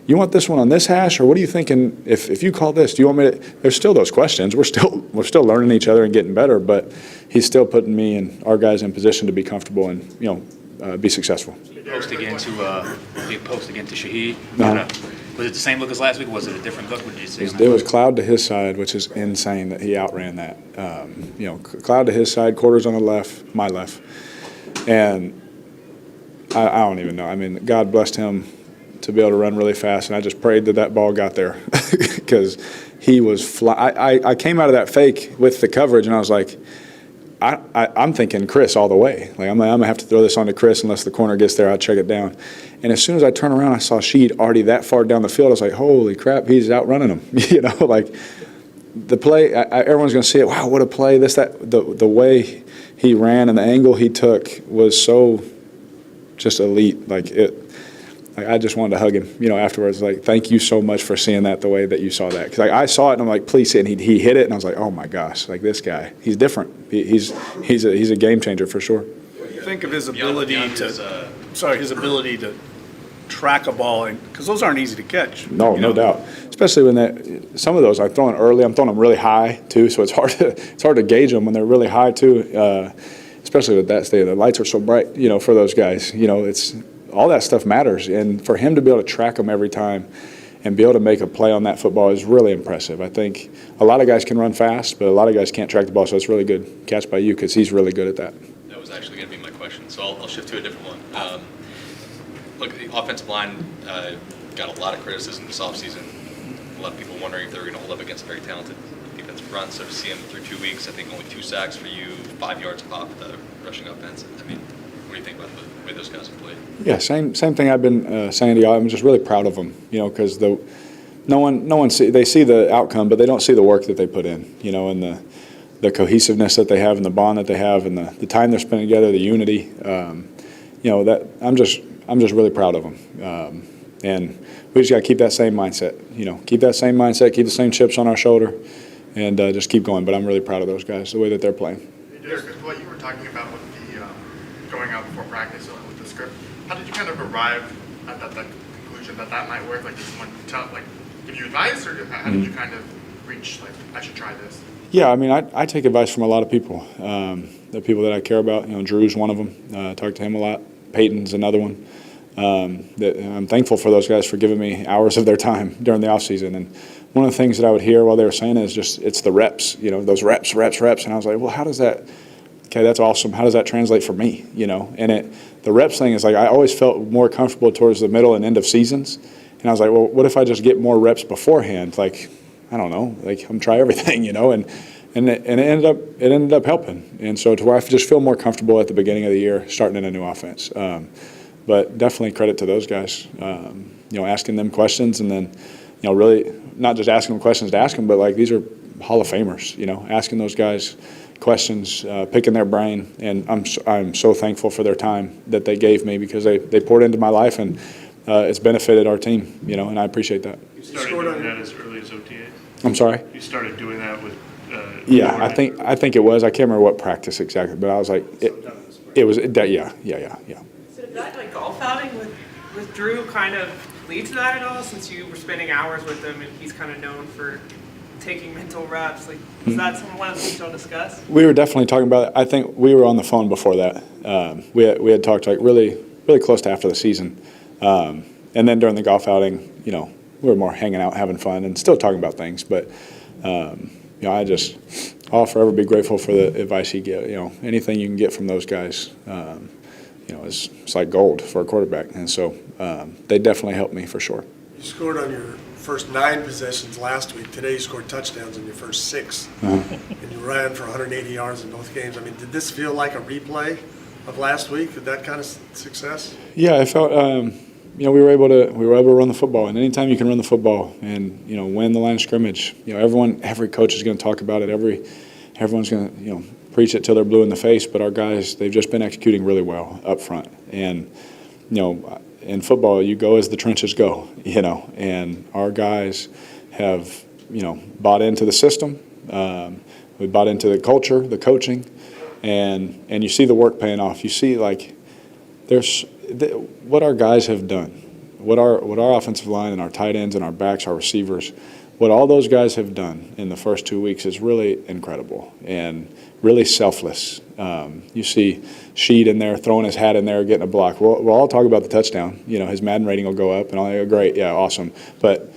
you want this one on this hash, or what are you thinking? If you call this, do you want me to? There's still those questions. We're still learning each other and getting better, but he's still putting me and our guys in position to be comfortable and, you know, be successful. Post again to big post again to Shaheed. Uh-huh. Was it the same look as last week? Or was it a different look? What did you see? It was cloud to his side, which is insane that he outran that. You know, cloud to his side, quarters on the left, my left, and I don't even know. I mean, God blessed him to be able to run really fast, and I just prayed that ball got there because he was I came out of that fake with the coverage, and I was like, I'm thinking Chris all the way. Like I'm gonna have to throw this on to Chris unless the corner gets there. I'll check it down. And as soon as I turn around, I saw Sheed already that far down the field. I was like, holy crap, he's outrunning him. You know, like the play. Everyone's gonna see it. Wow, what a play! The way he ran and the angle he took was so just elite. Like I just wanted to hug him, you know, afterwards. Like, thank you so much for seeing that the way that you saw that. Because I saw it and I'm like, please see it. And he hit it and I was like, oh my gosh, like this guy, he's different. He's a game changer for sure. Think of his ability his ability to track a ball, because those aren't easy to catch. No doubt. Especially when some of those I'm throwing early. I'm throwing them really high too, so it's hard to gauge them when they're really high too. Especially with that state, the lights are so bright, you know, for those guys. You know, it's all that stuff matters, and for him to be able to track them every time and be able to make a play on that football is really impressive. I think a lot of guys can run fast, but a lot of guys can't track the ball, so it's really good catch by you because he's really good at that. That was actually going to be my question, so I'll shift to a different one. Look, the offensive line got a lot of criticism this offseason. A lot of people wondering if they were going to hold up against a very talented defensive front. So to see them through 2 weeks, I think only 2 sacks for you, 5 yards off the rushing offense. I mean, what do you think about the way those guys have played? Yeah, same thing I've been saying to y'all. I'm just really proud of them, you know, because no one they see the outcome, but they don't see the work that they put in, you know, and the cohesiveness that they have and the bond that they have and the time they're spending together, the unity. You know, that I'm just really proud of them. And we just got to keep that same mindset, you know, keep the same chips on our shoulder and just keep going. But I'm really proud of those guys, the way that they're playing. Derek, what you were talking about with the going out before practice with the script, how did you kind of arrive at that conclusion that might work? Like, did someone give you advice, or how did you kind of reach, like, I should try this? Yeah, I mean, I take advice from a lot of people. The people that I care about, Drew's one of them. I talk to him a lot. Peyton's another one. I'm thankful for those guys for giving me hours of their time during the off season. And one of the things that I would hear while they were saying is just, it's the reps, those reps. And I was like, well, how does that, okay, that's awesome. How does that translate for me, And the reps thing is like, I always felt more comfortable towards the middle and end of seasons. And I was like, well, what if I just get more reps beforehand? Like, I don't know, like I'm try everything, and it ended up helping. And so to where I just feel more comfortable at the beginning of the year starting in a new offense. But definitely credit to those guys, asking them questions, and then, really not just asking them questions to ask them, but like these are Hall of Famers, asking those guys questions, picking their brain. And I'm so thankful for their time that they gave me, because they poured into my life, and it's benefited our team, and I appreciate that. You started doing that as early as OTA? I'm sorry? You started doing that with Yeah, I think it was. I can't remember what practice exactly, but I was like, it was that. Yeah. So did that golf outing with Drew kind of lead to that at all, since you were spending hours with him and he's kind of known for taking mental reps? Like, was that one of the things y'all discussed? We were definitely talking about it. I think we were on the phone before that. We had talked like really close to after the season, and then during the golf outing, we were more hanging out, having fun, and still talking about things. But I'll forever be grateful for the advice he gave. Anything you can get from those guys, it's like gold for a quarterback. And so they definitely helped me for sure. You scored on your first 9 possessions last week. Today you scored touchdowns in your first 6. And you ran for 180 yards in both games. I mean, did this feel like a replay of last week, with that kind of success? Yeah, I felt we were able to run the football, and anytime you can run the football and win the line of scrimmage, every coach is going to talk about it. Everyone's going to preach it till they're blue in the face. But our guys, they've just been executing really well up front. And in football, you go as the trenches go. And our guys have bought into the system. We bought into the culture, the coaching, and you see the work paying off. You see what our guys have done, what our offensive line and our tight ends and our backs, our receivers, what all those guys have done in the first 2 weeks is really incredible and really selfless. You see Sheed in there throwing his hat in there, getting a block. We'll all talk about the touchdown. His Madden rating will go up, and I'll go, great, yeah, awesome. But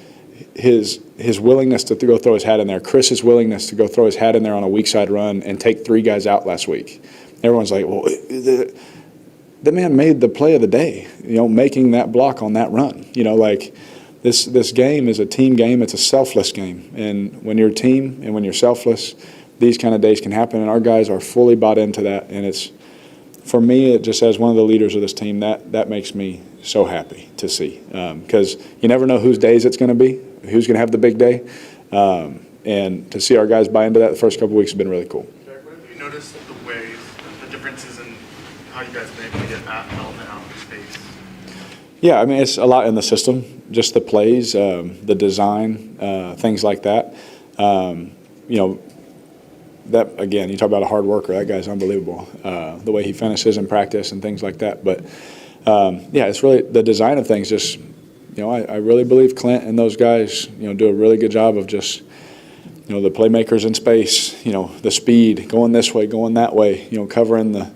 his willingness to go throw his hat in there, Chris's willingness to go throw his hat in there on a weak side run and take 3 guys out last week. Everyone's like, well, the man made the play of the day, making that block on that run. This game is a team game. It's a selfless game. And when you're a team and when you're selfless, these kind of days can happen. And our guys are fully bought into that. And for me, it just as one of the leaders of this team, that makes me so happy to see. Because you never know whose days it's going to be, who's going to have the big day. And to see our guys buy into that the first couple of weeks has been really cool. Jack, what have you noticed the differences in how you guys have been able to get that element out of space? Yeah, I mean, it's a lot in the system, just the plays, the design, things like that. That, again, you talk about a hard worker, that guy's unbelievable, the way he finishes in practice and things like that. But, it's really the design of things. Just, I really believe Clint and those guys, do a really good job of just, the playmakers in space, the speed, going this way, going that way, covering the,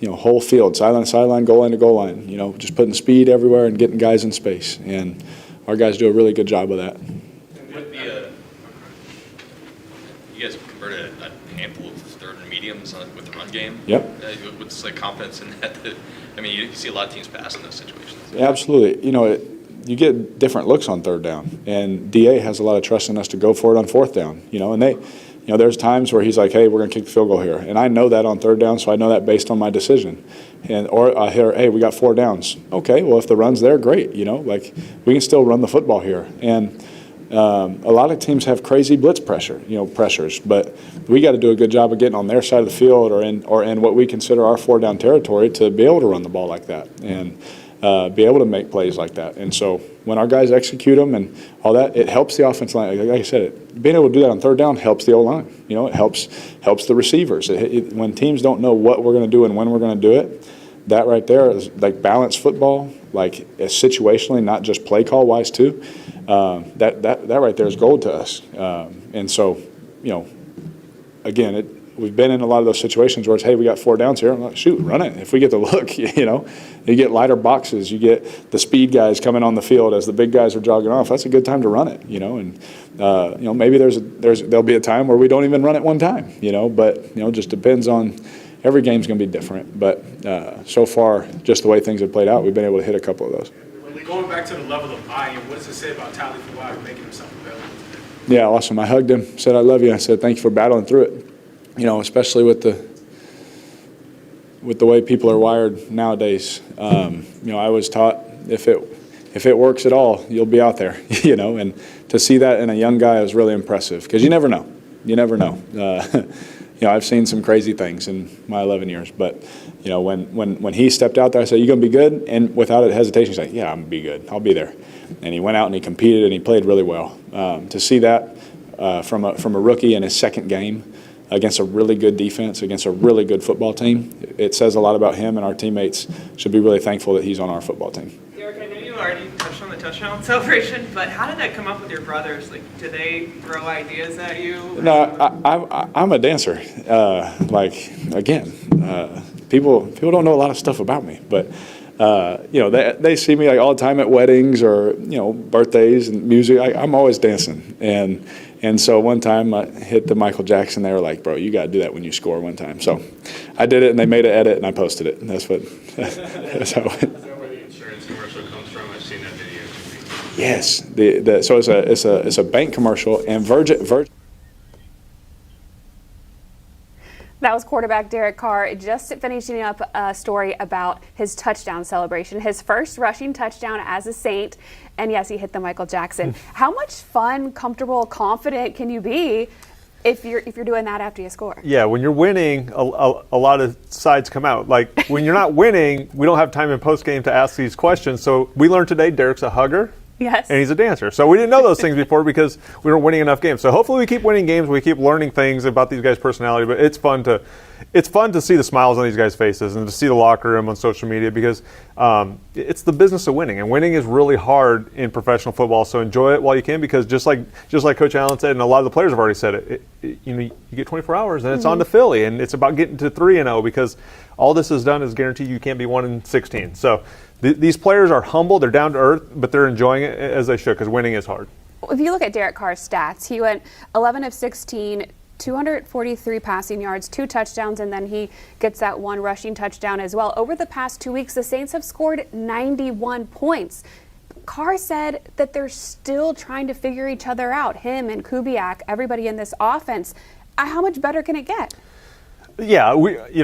whole field, sideline to sideline, goal line to goal line, just putting speed everywhere and getting guys in space. And our guys do a really good job of that. You guys have converted a handful of third and mediums with the run game. Yep. What's confidence in that? You see a lot of teams pass in those situations. Absolutely. You get different looks on third down, and DA has a lot of trust in us to go for it on fourth down. And they. There's times where he's like, hey, we're going to kick the field goal here. And I know that on third down, so I know that based on my decision. Or I hear, hey, we got 4 downs. Okay, well, if the run's there, great. We can still run the football here. And a lot of teams have crazy blitz pressures. But we got to do a good job of getting on their side of the field or in what we consider our 4-down territory to be able to run the ball like that. And be able to make plays like that. And so when our guys execute them and all that, it helps the offensive line. Like I said, being able to do that on third down helps the O-line. It helps the receivers. When teams don't know what we're going to do and when we're going to do it, that right there is like balanced football, like situationally, not just play call wise too. That right there is gold to us. And so, again, we've been in a lot of those situations where it's, hey, we got 4 downs here. I'm like, shoot, run it. If we get the look, you get lighter boxes. You get the speed guys coming on the field as the big guys are jogging off. That's a good time to run it, And, maybe there'll be a time where we don't even run it one time, But, it just depends on – every game's going to be different. But so far, just the way things have played out, we've been able to hit a couple of those. Going back to the level of buy-in, what does it say about Tyler for making himself available? Yeah, awesome. I hugged him, said I love you. I said thank you for battling through it. Especially with the way people are wired nowadays. I was taught if it works at all, you'll be out there. And to see that in a young guy was really impressive because you never know. You never know. I've seen some crazy things in my 11 years, but when he stepped out there, I said, "You gonna be good?" And without a hesitation, he's like, "Yeah, I'm gonna be good. I'll be there." And he went out and he competed and he played really well. To see that from a rookie in his second game against a really good defense, against a really good football team, it says a lot about him, and our teammates should be really thankful that he's on our football team. Derek, I know you already touched on the touchdown celebration, but how did that come up with your brothers? Like, do they throw ideas at you? No, I'm a dancer. People don't know a lot of stuff about me, but they see me like all the time at weddings or birthdays and music. I'm always dancing, and so one time I hit the Michael Jackson. They were like, "Bro, you got to do that when you score one time." So I did it, and they made an edit, and I posted it. And that's what. That's how. Yes, so it's a bank commercial, and Virgin. That was quarterback Derek Carr just finishing up a story about his touchdown celebration, his first rushing touchdown as a Saint, and yes, he hit the Michael Jackson. How much fun, comfortable, confident can you be if you're doing that after you score? Yeah, when you're winning, a lot of sides come out. Like when you're not winning, we don't have time in postgame to ask these questions. So we learned today Derek's a hugger. Yes. And he's a dancer. So we didn't know those things before because we weren't winning enough games. So hopefully we keep winning games. We keep learning things about these guys' personality. But it's fun to see the smiles on these guys' faces and to see the locker room on social media because it's the business of winning. And winning is really hard in professional football. So enjoy it while you can because just like Coach Allen said, and a lot of the players have already said it, you get 24 hours and it's on to Philly. And it's about getting to 3-0 because all this is done is guarantee you can't be 1-16. So these players are humble, they're down to earth, but they're enjoying it as they should because winning is hard. If you look at Derek Carr's stats, he went 11 of 16, 243 passing yards, 2 touchdowns, and then he gets that 1 rushing touchdown as well. Over the past 2 weeks, the Saints have scored 91 points. Carr said that they're still trying to figure each other out, him and Kubiak, everybody in this offense. How much better can it get? Yeah,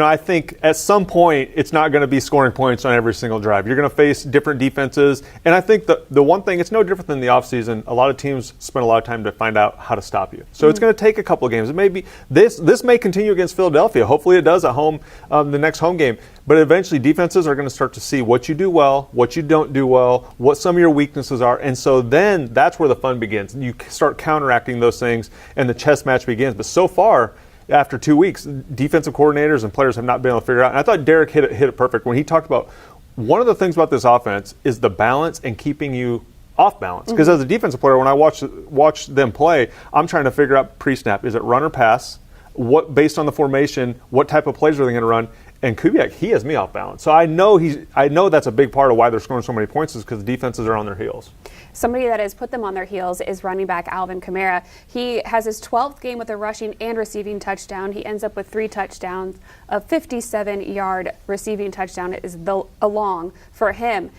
I think at some point it's not going to be scoring points on every single drive. You're going to face different defenses, and I think the one thing, it's no different than the offseason. A lot of teams spend a lot of time to find out how to stop you. So it's going to take a couple of games. It may be this may continue against Philadelphia. Hopefully it does at home, the next home game. But eventually defenses are going to start to see what you do well, what you don't do well, what some of your weaknesses are, and so then that's where the fun begins. You start counteracting those things, and the chess match begins. But so far, after 2 weeks, defensive coordinators and players have not been able to figure it out. And I thought Derek hit it perfect when he talked about one of the things about this offense is the balance and keeping you off balance. Because as a defensive player, when I watch them play, I'm trying to figure out pre-snap. Is it run or pass? What based on the formation, what type of plays are they going to run? And Kubiak, he has me off balance. So I know that's a big part of why they're scoring so many points is because the defenses are on their heels. Somebody that has put them on their heels is running back Alvin Kamara. He has his 12th game with a rushing and receiving touchdown. He ends up with 3 touchdowns. A 57-yard receiving touchdown is a long for him.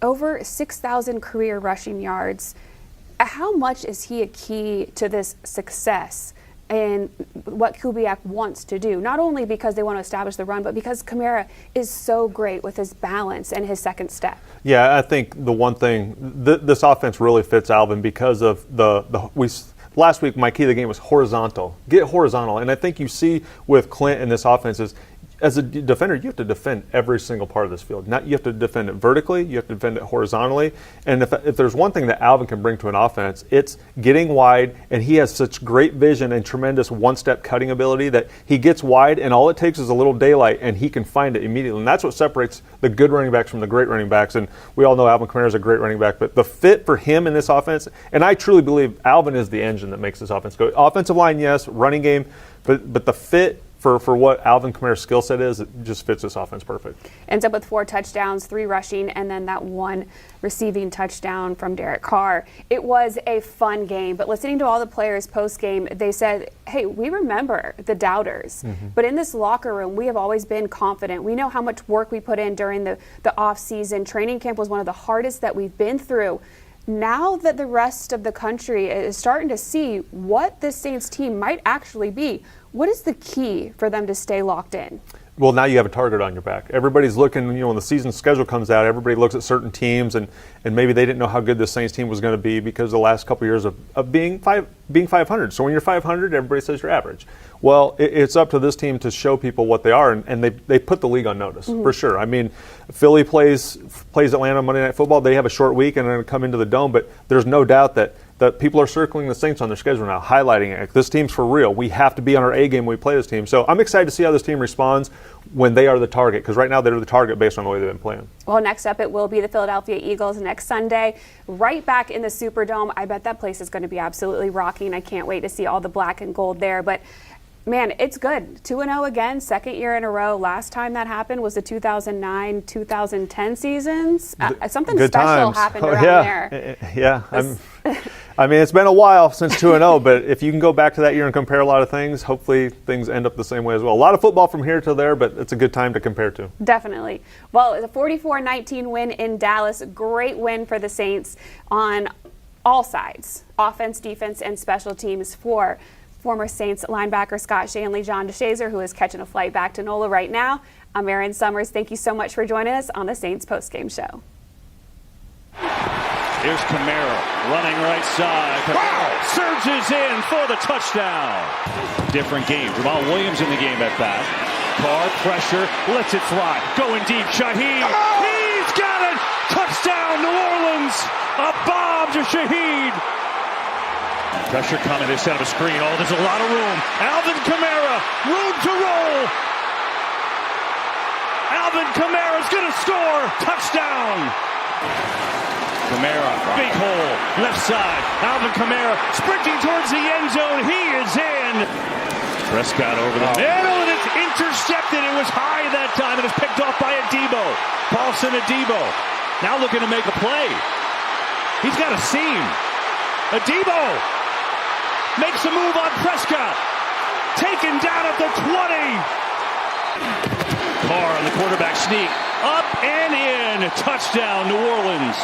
Over 6,000 career rushing yards. How much is he a key to this success and what Kubiak wants to do? Not only because they want to establish the run, but because Kamara is so great with his balance and his second step. Yeah, I think the one thing, this offense really fits Alvin because of last week my key of the game was horizontal. Get horizontal. And I think you see with Clint in this offense is as a defender, you have to defend every single part of this field. You have to defend it vertically, you have to defend it horizontally. And if there's one thing that Alvin can bring to an offense, it's getting wide, and he has such great vision and tremendous one-step cutting ability that he gets wide, and all it takes is a little daylight, and he can find it immediately. And that's what separates the good running backs from the great running backs. And we all know Alvin Kamara is a great running back, but the fit for him in this offense, and I truly believe Alvin is the engine that makes this offense go. Offensive line, yes, running game, but the fit for what Alvin Kamara's skill set is, it just fits this offense perfect. Ends up with 4 touchdowns, 3 rushing, and then that 1 receiving touchdown from Derek Carr. It was a fun game, but listening to all the players post-game, they said, hey, we remember the doubters, but in this locker room, we have always been confident. We know how much work we put in during the off-season. Training camp was one of the hardest that we've been through. Now that the rest of the country is starting to see what this Saints team might actually be, what is the key for them to stay locked in? Well, now you have a target on your back. Everybody's looking, when the season schedule comes out, everybody looks at certain teams, and maybe they didn't know how good this Saints team was going to be because of the last couple of years of being 500. So when you're 500, everybody says you're average. Well, it's up to this team to show people what they are, and they put the league on notice, for sure. I mean, Philly plays Atlanta Monday Night Football. They have a short week and they're going to come into the Dome, but there's no doubt that people are circling the Saints on their schedule now, highlighting it. This team's for real. We have to be on our A game when we play this team. So I'm excited to see how this team responds when they are the target, because right now they're the target based on the way they've been playing. Well, next up it will be the Philadelphia Eagles next Sunday, right back in the Superdome. I bet that place is going to be absolutely rocking. I can't wait to see all the black and gold there. But man, it's good. 2-0 again, second year in a row. Last time that happened was the 2009-2010 seasons. Something Good special times. happened around there. Yeah. I mean, it's been a while since 2-0, but if you can go back to that year and compare a lot of things, hopefully things end up the same way as well. A lot of football from here to there, but it's a good time to compare to. Definitely. Well, it's a 44-19 win in Dallas. Great win for the Saints on all sides, offense, defense, and special teams for former Saints linebacker Scott Shanley, John DeShazer, who is catching a flight back to NOLA right now. I'm Erin Summers. Thank you so much for joining us on the Saints postgame show. Here's Kamara running right side. Kamara surges in for the touchdown. Different game. Jamal Williams in the game at bat. Carr pressure, lets it fly. Going deep, Shaheed. He's got it! Touchdown, New Orleans! A bomb to Shaheed. Pressure coming. They set up a screen. Oh, there's a lot of room. Alvin Kamara, room to roll. Alvin Kamara's going to score. Touchdown. Kamara, big hole, left side. Alvin Kamara sprinting towards the end zone. He is in. Prescott over the middle, and it's intercepted. It was high that time, and it's picked off by Adebo. Paulson Adebo now looking to make a play. He's got a seam. Adebo makes a move on Prescott. Taken down at the 20. Carr on the quarterback sneak. Up and in. Touchdown, New Orleans.